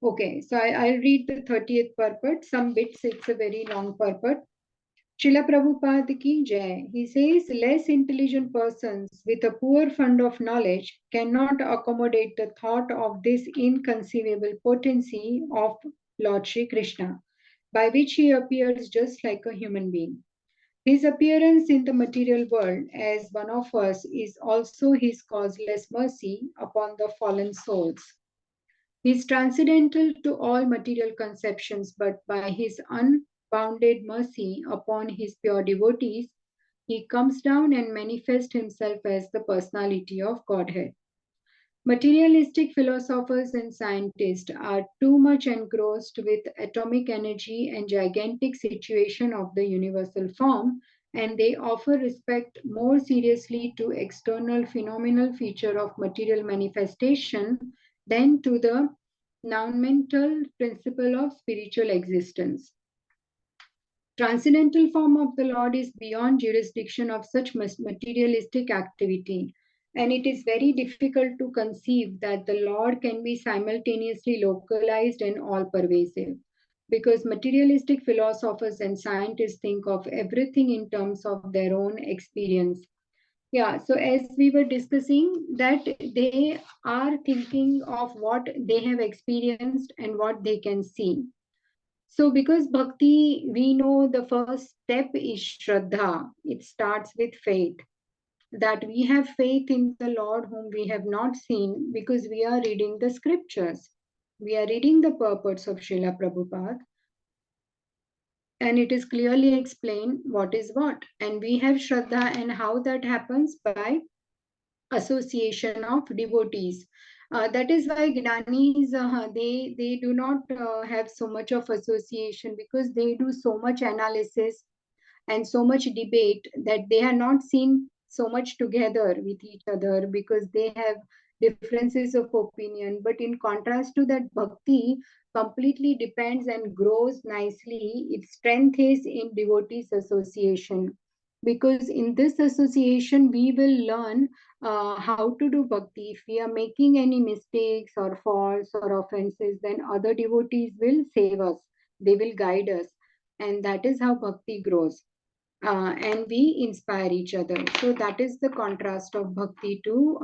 Okay, so I'll read the 30th purport. Some bits, it's a very long purport. Srila Prabhupada ki jai. He says, less intelligent persons with a poor fund of knowledge cannot accommodate the thought of this inconceivable potency of Lord Shri Krishna, by which he appears just like a human being. His appearance in the material world as one of us is also his causeless mercy upon the fallen souls. He is transcendental to all material conceptions, but by his unbounded mercy upon his pure devotees, he comes down and manifests himself as the personality of Godhead. Materialistic philosophers and scientists are too much engrossed with atomic energy and gigantic situation of the universal form, and they offer respect more seriously to external phenomenal feature of material manifestation than to the nounmental principle of spiritual existence. Transcendental form of the Lord is beyond jurisdiction of such materialistic activity, and it is very difficult to conceive that the Lord can be simultaneously localized and all-pervasive, because materialistic philosophers and scientists think of everything in terms of their own experience. Yeah, so as we were discussing, that they are thinking of what they have experienced and what they can see. So, because bhakti, we know the first step is Shraddha. It starts with faith. That we have faith in the Lord whom we have not seen because we are reading the scriptures. We are reading the purports of Srila Prabhupada, and it is clearly explained what is what. And we have Shraddha, and how that happens by association of devotees. That is why Gnanis, they do not have so much of association, because they do so much analysis and so much debate that they are not seen so much together with each other, because they have differences of opinion. But in contrast to that, bhakti completely depends and grows nicely. Its strength is in devotees association, because in this association we will learn how to do bhakti. If we are making any mistakes or faults or offenses, then other devotees will save us, they will guide us, and that is how bhakti grows. And we inspire each other. So that is the contrast of bhakti to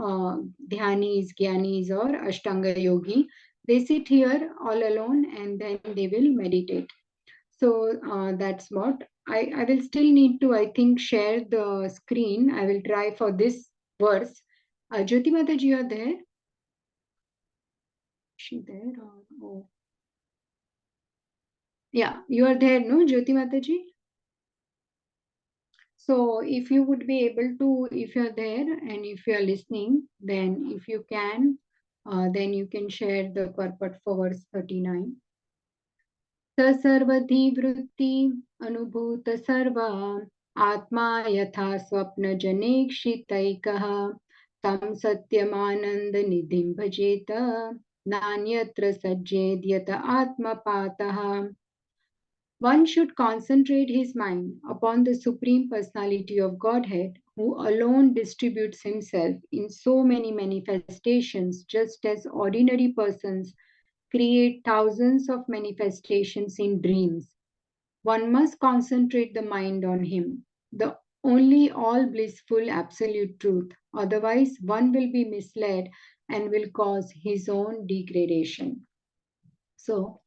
dhyanis, gyanis, or ashtanga yogi. They sit here all alone and then they will meditate. So that's what I will still need to, I think, share the screen. I will try for this verse. Jyoti Mataji, you are there? Is she there? Oh. Yeah, you are there, no, Jyoti Mataji? So if you would be able to, if you're there and if you're listening, then if you can, then you can share the purport for verse 39. Sarvadhi vritti anubhuta sarva atma yatha swapna janekshitaikah tam satyamananda nidhim bhajeta nanyatra sajjed yata atma patah. One should concentrate his mind upon the Supreme Personality of Godhead, who alone distributes himself in so many manifestations, just as ordinary persons create thousands of manifestations in dreams. One must concentrate the mind on him, the only all blissful absolute truth. Otherwise, one will be misled and will cause his own degradation. So,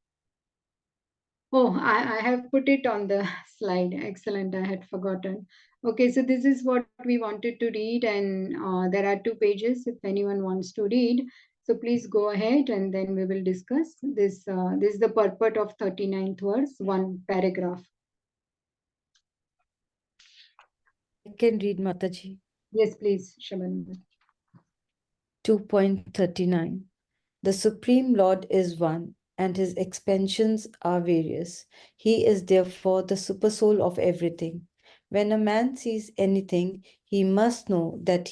oh, I have put it on the slide. Excellent. I had forgotten. Okay, so this is what we wanted to read, and there are 2 pages if anyone wants to read. So please go ahead and then we will discuss this. This is the purport of 39th verse, 1 paragraph. I can read, Mataji. Yes, please, Shaban. 2.39. The Supreme Lord is one. and his expansions are various. He is therefore the supersoul of everything. When a man sees anything, he must know that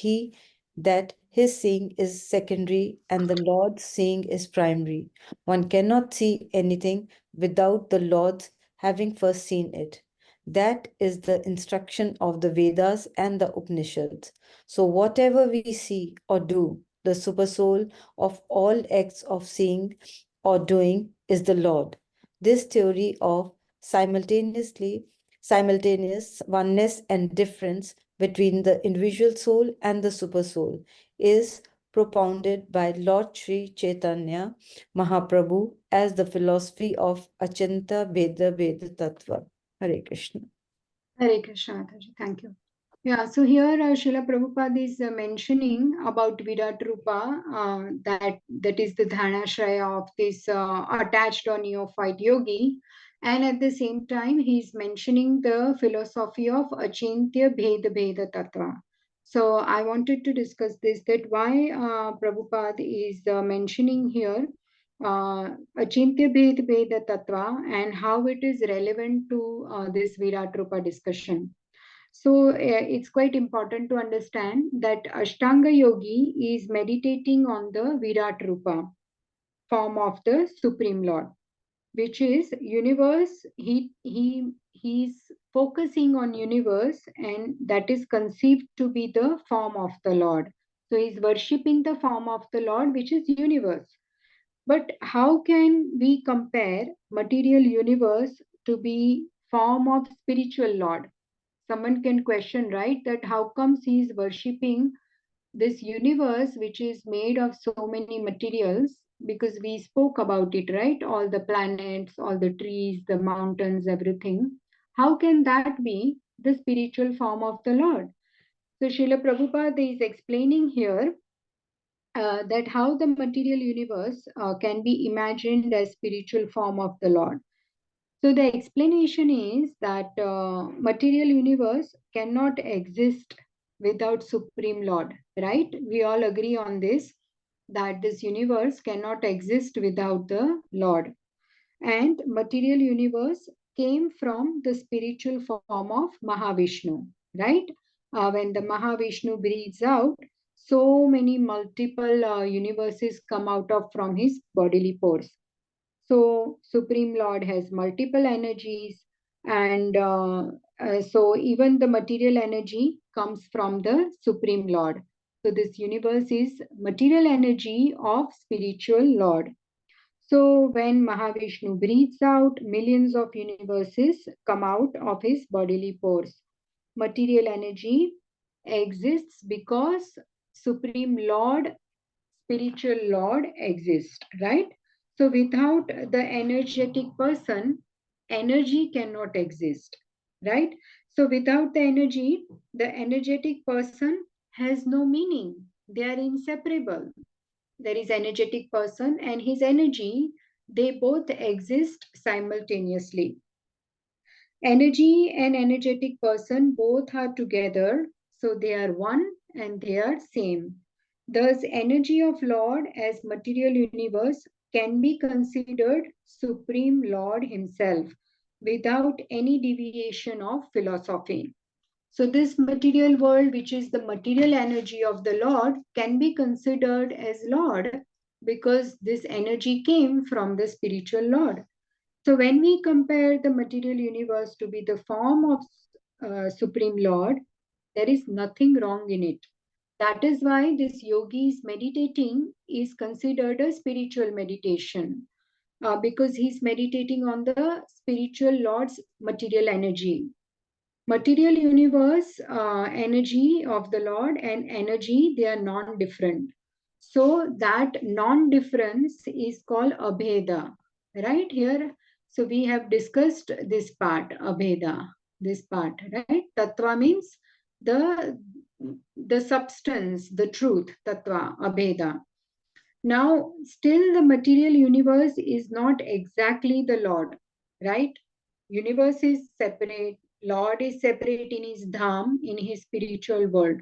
his seeing is secondary and the Lord's seeing is primary. One cannot see anything without the Lord's having first seen it. That is the instruction of the Vedas and the Upanishads. So whatever we see or do, the supersoul of all acts of seeing or doing is the Lord. This theory of simultaneous oneness and difference between the individual soul and the supersoul is propounded by Lord Sri Chaitanya Mahaprabhu as the philosophy of Achanta Veda Veda Tattva. Hare Krishna. Hare Krishna, Mataji. Thank you. Yeah, so here Srila Prabhupada is mentioning about Virat Rupa, that is the Dhanashraya of this attached or neophyte yogi. And at the same time, he is mentioning the philosophy of Achintya Bheda Bheda Tattva. So I wanted to discuss this, that why Prabhupada is mentioning here Achintya Bheda Bheda Tattva and how it is relevant to this Virat Rupa discussion. So it's quite important to understand that Ashtanga Yogi is meditating on the Virat Rupa form of the Supreme Lord, which is universe. He's focusing on universe, and that is conceived to be the form of the Lord. So he's worshipping the form of the Lord, which is universe. But how can we compare material universe to be form of spiritual Lord? Someone can question, right, that how comes he is worshipping this universe which is made of so many materials, because we spoke about it, right? All the planets, all the trees, the mountains, everything. How can that be the spiritual form of the Lord? So Srila Prabhupada is explaining here that how the material universe can be imagined as spiritual form of the Lord. So the explanation is that material universe cannot exist without Supreme Lord, right? We all agree on this, that this universe cannot exist without the Lord. And material universe came from the spiritual form of Mahavishnu, right? When the Mahavishnu breathes out, so many multiple universes come out of from his bodily pores. So Supreme Lord has multiple energies, and so even the material energy comes from the Supreme Lord. So this universe is material energy of spiritual Lord. So when Mahavishnu breathes out, millions of universes come out of his bodily pores. Material energy exists because Supreme Lord, spiritual Lord exists, right? So without the energetic person, energy cannot exist, right? So without the energetic person has no meaning. They are inseparable. There is energetic person and his energy, they both exist simultaneously. Energy and energetic person both are together, so they are one and they are same. Thus, energy of Lord as material universe can be considered Supreme Lord himself without any deviation of philosophy. So this material world, which is the material energy of the Lord, can be considered as Lord because this energy came from the spiritual Lord. So when we compare the material universe to be the form of Supreme Lord, there is nothing wrong in it. That is why this yogi is meditating is considered a spiritual meditation because he's meditating on the spiritual Lord's material energy. Material universe, energy of the Lord and energy, they are non-different. So that non-difference is called abheda, right? Here, so we have discussed this part, abheda, this part, right? Tattva means the substance, the truth, tattva, abheda. Now, still the material universe is not exactly the Lord, right? Universe is separate, Lord is separate in his dham, in his spiritual world,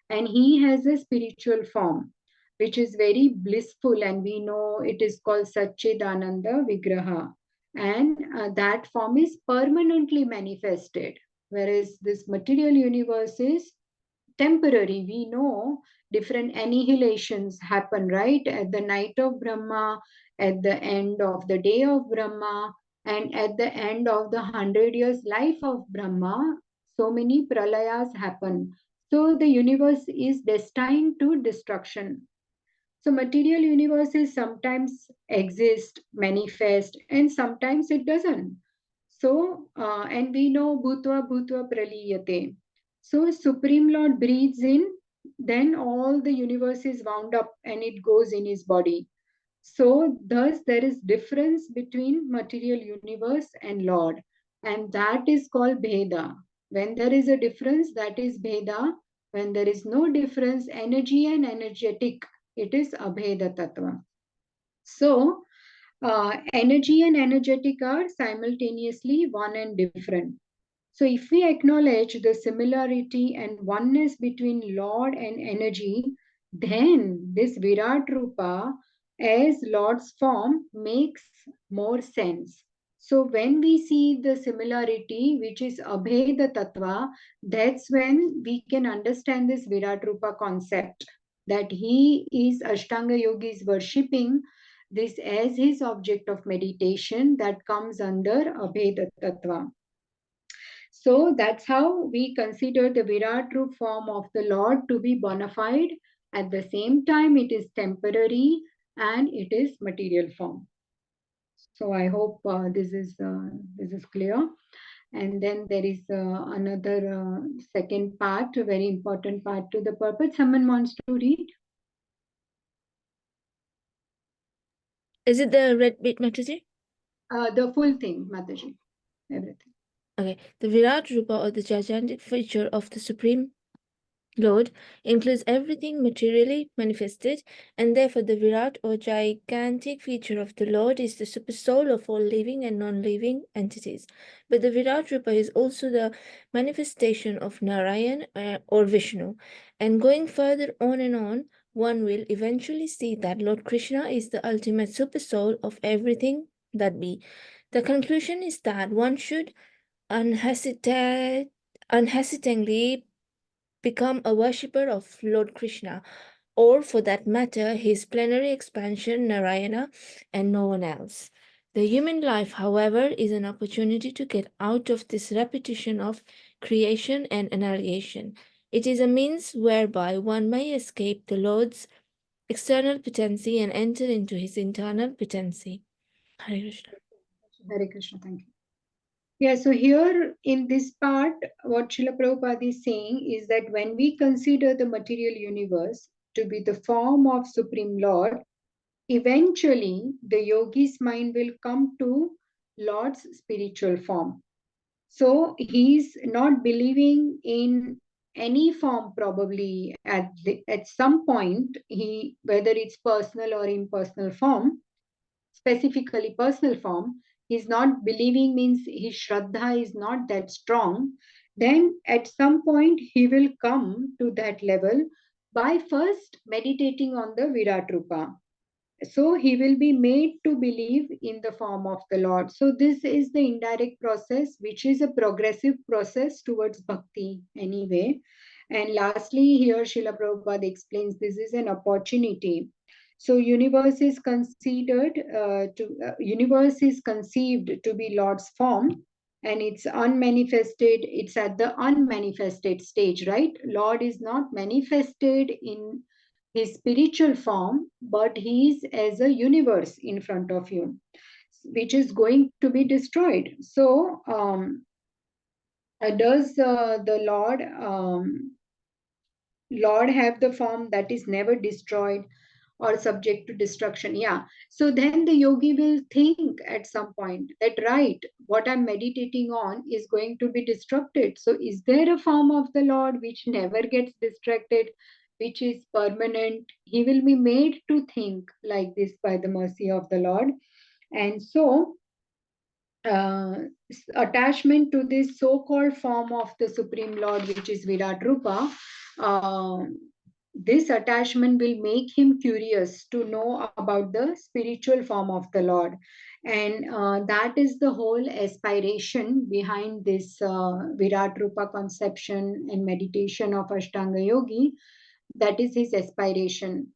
and he has a spiritual form. which is very blissful, and we know it is called Satchidananda Vigraha. And that form is permanently manifested, whereas this material universe is temporary. We know different annihilations happen, right? At the night of Brahma, at the end of the day of Brahma, and at the end of the 100 years life of Brahma, so many pralayas happen. So the universe is destined to destruction. So material universes sometimes exist, manifest, and sometimes it doesn't. So, and we know Bhutva Bhutva Praliyate. So Supreme Lord breathes in, then all the universe is wound up and it goes in his body. So thus there is difference between material universe and Lord. And that is called Bheda. When there is a difference, that is Bheda. When there is no difference, energy and energetic, it is Abheda Tattva. So energy and energetic are simultaneously one and different. So if we acknowledge the similarity and oneness between Lord and energy, then this Virat Rupa as Lord's form makes more sense. So when we see the similarity, which is Abheda Tattva, that's when we can understand this Virat Rupa concept, that he is Ashtanga Yogi is worshipping this as his object of meditation that comes under Abheda Tattva. So that's how we consider the Virat Roop form of the Lord to be bona fide. At the same time, it is temporary and it is material form. So I hope this is clear. And then there is another second part, a very important part to the purpose. Someone wants to read? Is it the red bit, Mataji? The full thing, Mataji. Everything. Okay. The Virat Rupa, or the gigantic feature of the Supreme Lord, includes everything materially manifested, and therefore the Virat, or gigantic feature of the Lord, is the supersoul of all living and non-living entities. But the Virat Rupa is also the manifestation of Narayan or Vishnu. And going further on and on, one will eventually see that Lord Krishna is the ultimate supersoul of everything that be. The conclusion is that one should unhesitatingly become a worshipper of Lord Krishna, or for that matter, his plenary expansion, Narayana, and no one else. The human life, however, is an opportunity to get out of this repetition of creation and annihilation. It is a means whereby one may escape the Lord's external potency and enter into his internal potency. Hare Krishna. Hare Krishna, thank you. Yeah, so here in this part, what Srila Prabhupada is saying is that when we consider the material universe to be the form of Supreme Lord, eventually the yogi's mind will come to Lord's spiritual form. So he's not believing in any form probably at some point, whether it's personal or impersonal form, specifically personal form, he's not believing means his Shraddha is not that strong, then at some point he will come to that level by first meditating on the Virat Rupa. So he will be made to believe in the form of the Lord. So this is the indirect process, which is a progressive process towards bhakti anyway. And lastly, here Srila Prabhupada explains this is an opportunity. So universe is universe is conceived to be Lord's form, and it's unmanifested. It's at the unmanifested stage, right? Lord is not manifested in his spiritual form, but he is as a universe in front of you, which is going to be destroyed. So, does the Lord have the form that is never destroyed or subject to destruction? Yeah. So then the yogi will think at some point that, right, what I'm meditating on is going to be destructed. So is there a form of the Lord which never gets distracted, which is permanent? He will be made to think like this by the mercy of the Lord. And so attachment to this so-called form of the Supreme Lord, which is Virat Rupa, this attachment will make him curious to know about the spiritual form of the Lord. And that is the whole aspiration behind this Virat Rupa conception and meditation of Ashtanga Yogi. That is his aspiration,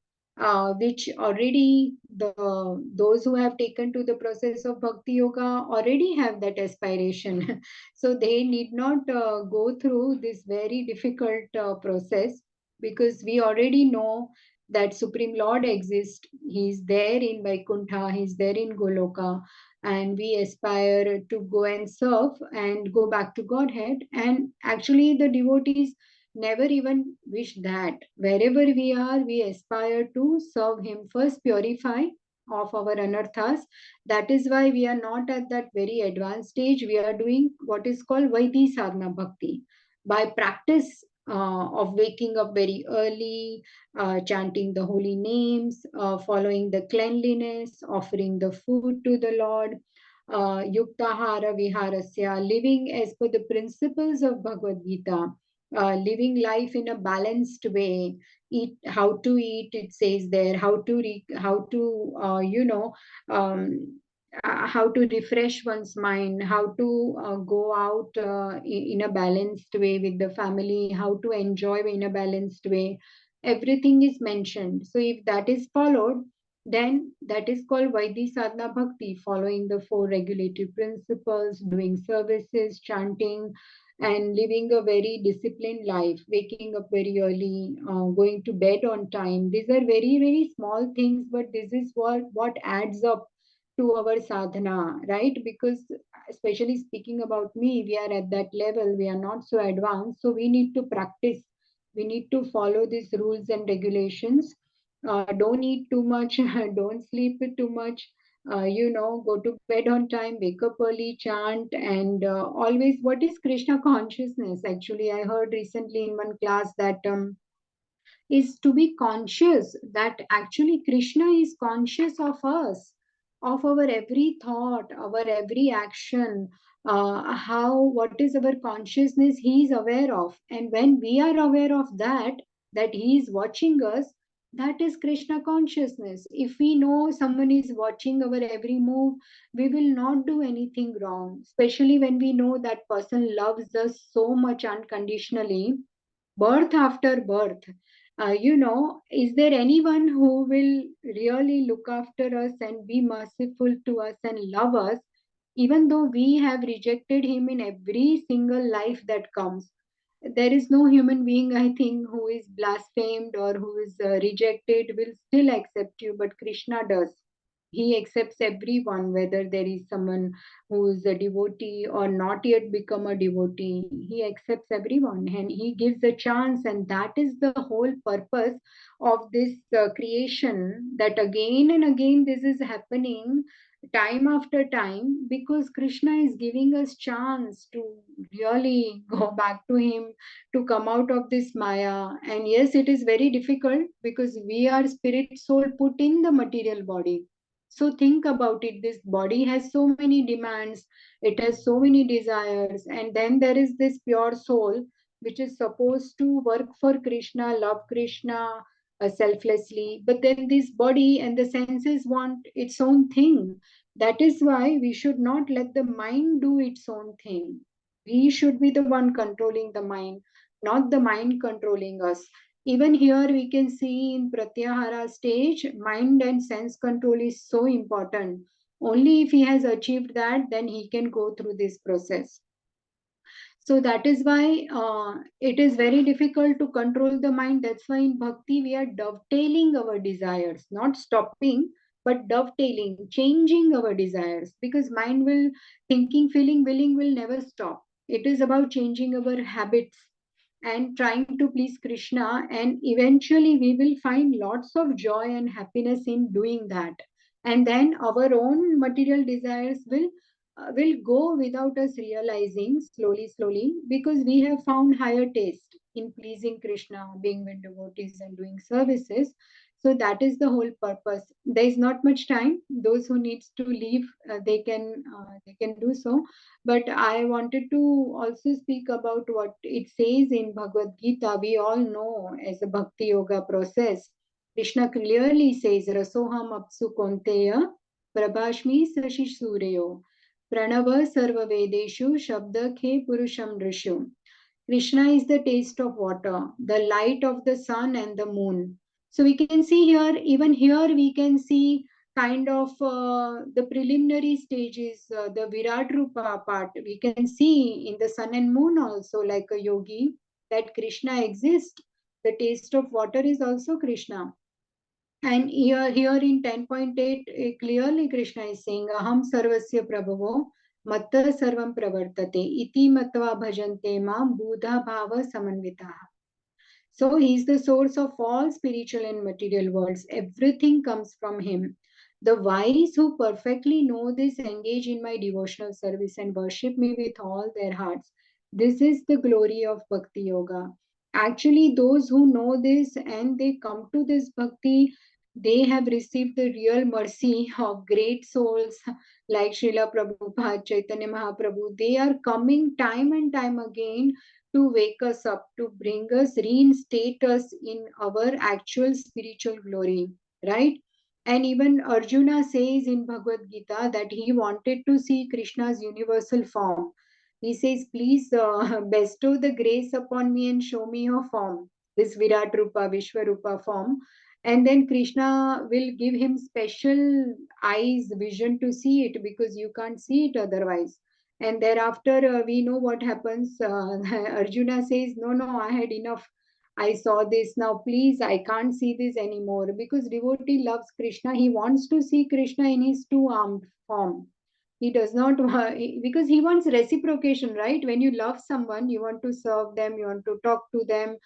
which already those who have taken to the process of Bhakti Yoga already have that aspiration. So they need not go through this very difficult process, because we already know that Supreme Lord exists. He is there in Vaikuntha, he is there in Goloka, and we aspire to go and serve and go back to Godhead. And actually, the devotees never even wish that. Wherever we are, we aspire to serve Him. First, purify of our anarthas. That is why we are not at that very advanced stage. We are doing what is called Vaidhi Sadhana Bhakti. By practice of waking up very early, chanting the holy names, following the cleanliness, offering the food to the Lord, yuktahara viharasya, living as per the principles of Bhagavad Gita, living life in a balanced way. Eat how to eat, it says there, how to how to refresh one's mind, how to go out in a balanced way with the family, how to enjoy in a balanced way. Everything is mentioned. So if that is followed, then that is called Vaidhi Sadhana Bhakti, following the four regulative principles, doing services, chanting, and living a very disciplined life, waking up very early, going to bed on time. These are very, very small things, but this is what adds up to our sadhana, right? Because especially speaking about me, we are at that level, we are not so advanced, so we need to practice. We need to follow these rules and regulations. Don't eat too much, don't sleep too much, go to bed on time, wake up early, chant, and always, what is Krishna consciousness? Actually, I heard recently in one class that is to be conscious that actually Krishna is conscious of us, of our every thought, our every action, what is our consciousness, he is aware of. And when we are aware of that he is watching us, that is Krishna consciousness. If we know someone is watching our every move, we will not do anything wrong, especially when we know that person loves us so much unconditionally, birth after birth. Is there anyone who will really look after us and be merciful to us and love us, even though we have rejected him in every single life that comes? There is no human being, I think, who is blasphemed or who is rejected will still accept you, but Krishna does. He accepts everyone, whether there is someone who is a devotee or not yet become a devotee. He accepts everyone and he gives a chance. And that is the whole purpose of this creation, that again and again this is happening time after time, because Krishna is giving us chance to really go back to him, to come out of this Maya. And yes, it is very difficult because we are spirit soul put in the material body. So think about it, this body has so many demands, it has so many desires, and then there is this pure soul which is supposed to work for Krishna, love Krishna selflessly. But then this body and the senses want its own thing. That is why we should not let the mind do its own thing. We should be the one controlling the mind, not the mind controlling us. Even here we can see in Pratyahara stage, mind and sense control is so important. Only if he has achieved that, then he can go through this process. So that is why it is very difficult to control the mind. That's why in bhakti we are dovetailing our desires, not stopping, but dovetailing, changing our desires, because mind will, thinking, feeling, willing will never stop. It is about changing our habits and trying to please Krishna, and eventually we will find lots of joy and happiness in doing that. And then our own material desires will go without us realizing, slowly, slowly, because we have found higher taste. in pleasing Krishna, being with devotees and doing services. So that is the whole purpose. There is not much time. Those who needs to leave, they can do so. But I wanted to also speak about what it says in Bhagavad Gita. We all know as a Bhakti Yoga process. Krishna clearly says, Rasoham apsu konteya prabhashmi sashi suryo pranava sarva vedeshu shabda khe purusham rishu. Krishna is the taste of water, the light of the sun and the moon. So we can see here, even here we can see kind of the preliminary stages, the Virat Rupa part. We can see in the sun and moon also, like a yogi, that Krishna exists. The taste of water is also Krishna. And here in 10.8, clearly Krishna is saying, Aham sarvasya prabhavo matta sarvam pravartate iti matva bhajante mam buddha bhava samanvitaha. So he is the source of all spiritual and material worlds. Everything comes from him. The wise who perfectly know this engage in my devotional service and worship me with all their hearts. This is the glory of Bhakti Yoga. Actually, those who know this and they come to this Bhakti, they have received the real mercy of great souls like Srila Prabhupada, Chaitanya Mahaprabhu. They are coming time and time again to wake us up, to bring us, reinstate us in our actual spiritual glory, right? And even Arjuna says in Bhagavad Gita that he wanted to see Krishna's universal form. He says, please bestow the grace upon me and show me your form, this Virat Rupa, Vishwarupa form. And then Krishna will give him special eyes, vision to see it because you can't see it otherwise. And thereafter, we know what happens. Arjuna says, no, I had enough. I saw this. Now, please, I can't see this anymore. Because devotee loves Krishna. He wants to see Krishna in his two-armed form. He does not, because he wants reciprocation, right? When you love someone, you want to serve them, you want to talk to them,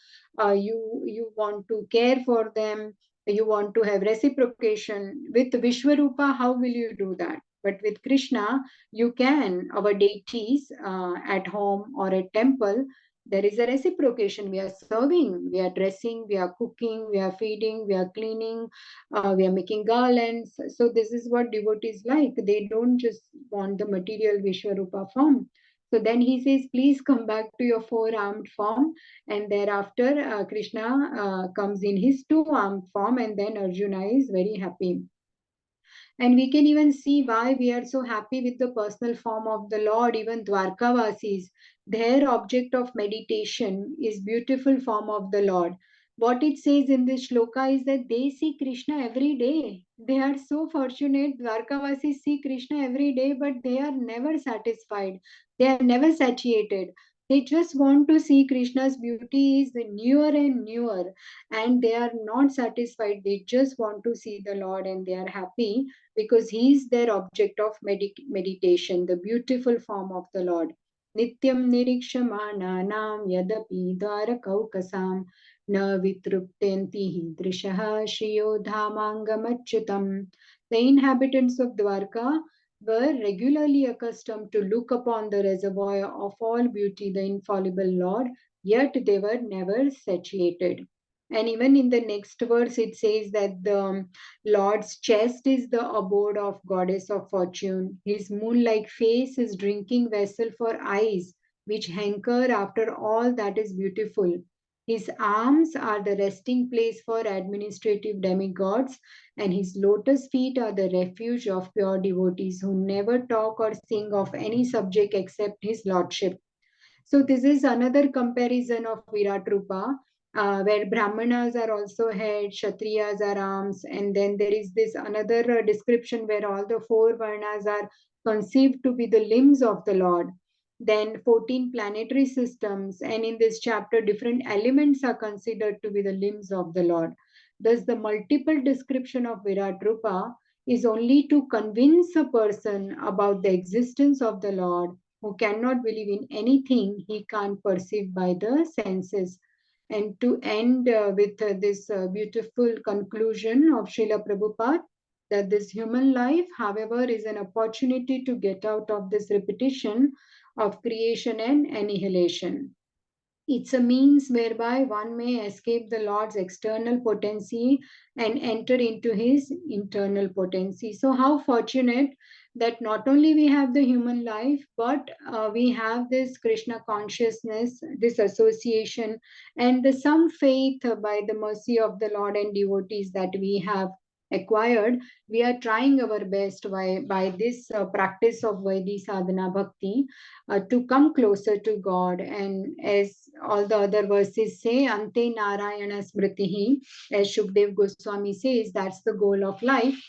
you want to care for them, you want to have reciprocation. With Vishwarupa, how will you do that? But with Krishna, you can. Our deities at home or at temple, there is a reciprocation. We are serving, we are dressing, we are cooking, we are feeding, we are cleaning, we are making garlands. So this is what devotees like. They don't just want the material Vishwarupa form. So then he says, please come back to your four-armed form. And thereafter, Krishna comes in his two-armed form, and then Arjuna is very happy. And we can even see why we are so happy with the personal form of the Lord. Even Dwarkavasis, their object of meditation is beautiful form of the Lord. What it says in this shloka is that they see Krishna every day. They are so fortunate. Dwarkavasis see Krishna every day, but they are never satisfied. They are never satiated. They just want to see Krishna's beauty is newer and newer, and they are not satisfied. They just want to see the Lord and they are happy because he is their object of meditation, the beautiful form of the Lord. Nityam nirikshamananam yadapi dvarakaukasam na vitruptenti drishaha shriyo dhamangamachutam. The inhabitants of Dwarka were regularly accustomed to look upon the reservoir of all beauty, the infallible Lord, yet they were never satiated. And even in the next verse, it says that the Lord's chest is the abode of goddess of fortune. His moon-like face is drinking vessel for eyes, which hanker after all that is beautiful. His arms are the resting place for administrative demigods, and his lotus feet are the refuge of pure devotees who never talk or sing of any subject except his lordship. So this is another comparison of Virat Rupa, where Brahmanas are also head, Kshatriyas are arms, and then there is this another description where all the four Varnas are conceived to be the limbs of the Lord. Then 14 planetary systems, and in this chapter, different elements are considered to be the limbs of the Lord. Thus, the multiple description of Virat Rupa is only to convince a person about the existence of the Lord who cannot believe in anything he can't perceive by the senses. And to end with this beautiful conclusion of Srila Prabhupada, that this human life, however, is an opportunity to get out of this repetition of creation and annihilation. It's a means whereby one may escape the Lord's external potency and enter into his internal potency. So, how fortunate that not only we have the human life, but we have this Krishna consciousness, this association, and some faith by the mercy of the Lord and devotees that we have acquired. We are trying our best by this practice of Vaidhi Sadhana Bhakti to come closer to God. And as all the other verses say, Ante Narayana Smritihi, as Shukdev Goswami says, that's the goal of life.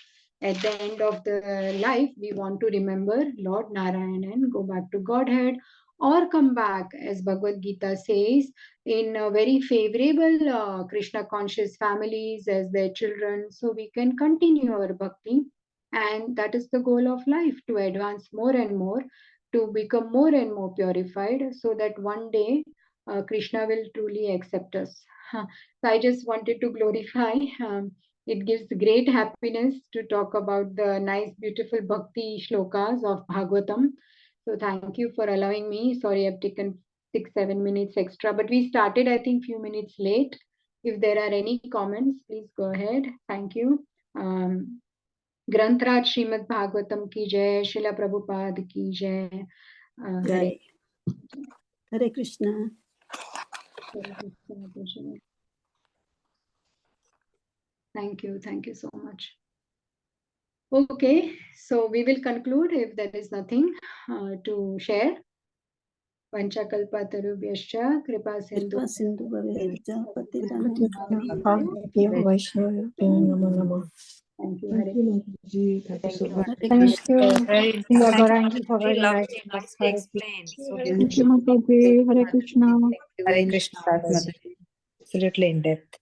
At the end of the life, we want to remember Lord Narayana and go back to Godhead, or come back, as Bhagavad Gita says, in very favorable Krishna conscious families as their children, so we can continue our bhakti. And that is the goal of life, to advance more and more, to become more and more purified, so that one day Krishna will truly accept us. So I just wanted to glorify. It gives great happiness to talk about the nice, beautiful bhakti shlokas of Bhagavatam. So thank you for allowing me. Sorry, I've taken 6-7 minutes extra, but we started, I think, few minutes late. If there are any comments, please go ahead. Thank you. ग्रंथराज Shrimad Bhagavatam की जय, शिला प्रभुपाद की जय. हरे Hare Krishna. Thank you so much. Okay, so we will conclude if there is nothing to share. Vanchakalpatarubhyascha kripa sindhu. Kripa Sindhu Bhaveccha Patitanam Thank you. Thank you, Mataji. Thank you so much. Hare Thank Krishna. you. Very Yeah, thank you, Gaurangi, for very very lovely, nice, nicely Hare explained. So Thank beautiful. you. Krishna. Hare Krishna. Hare Krishna, Mataji. Absolutely in depth.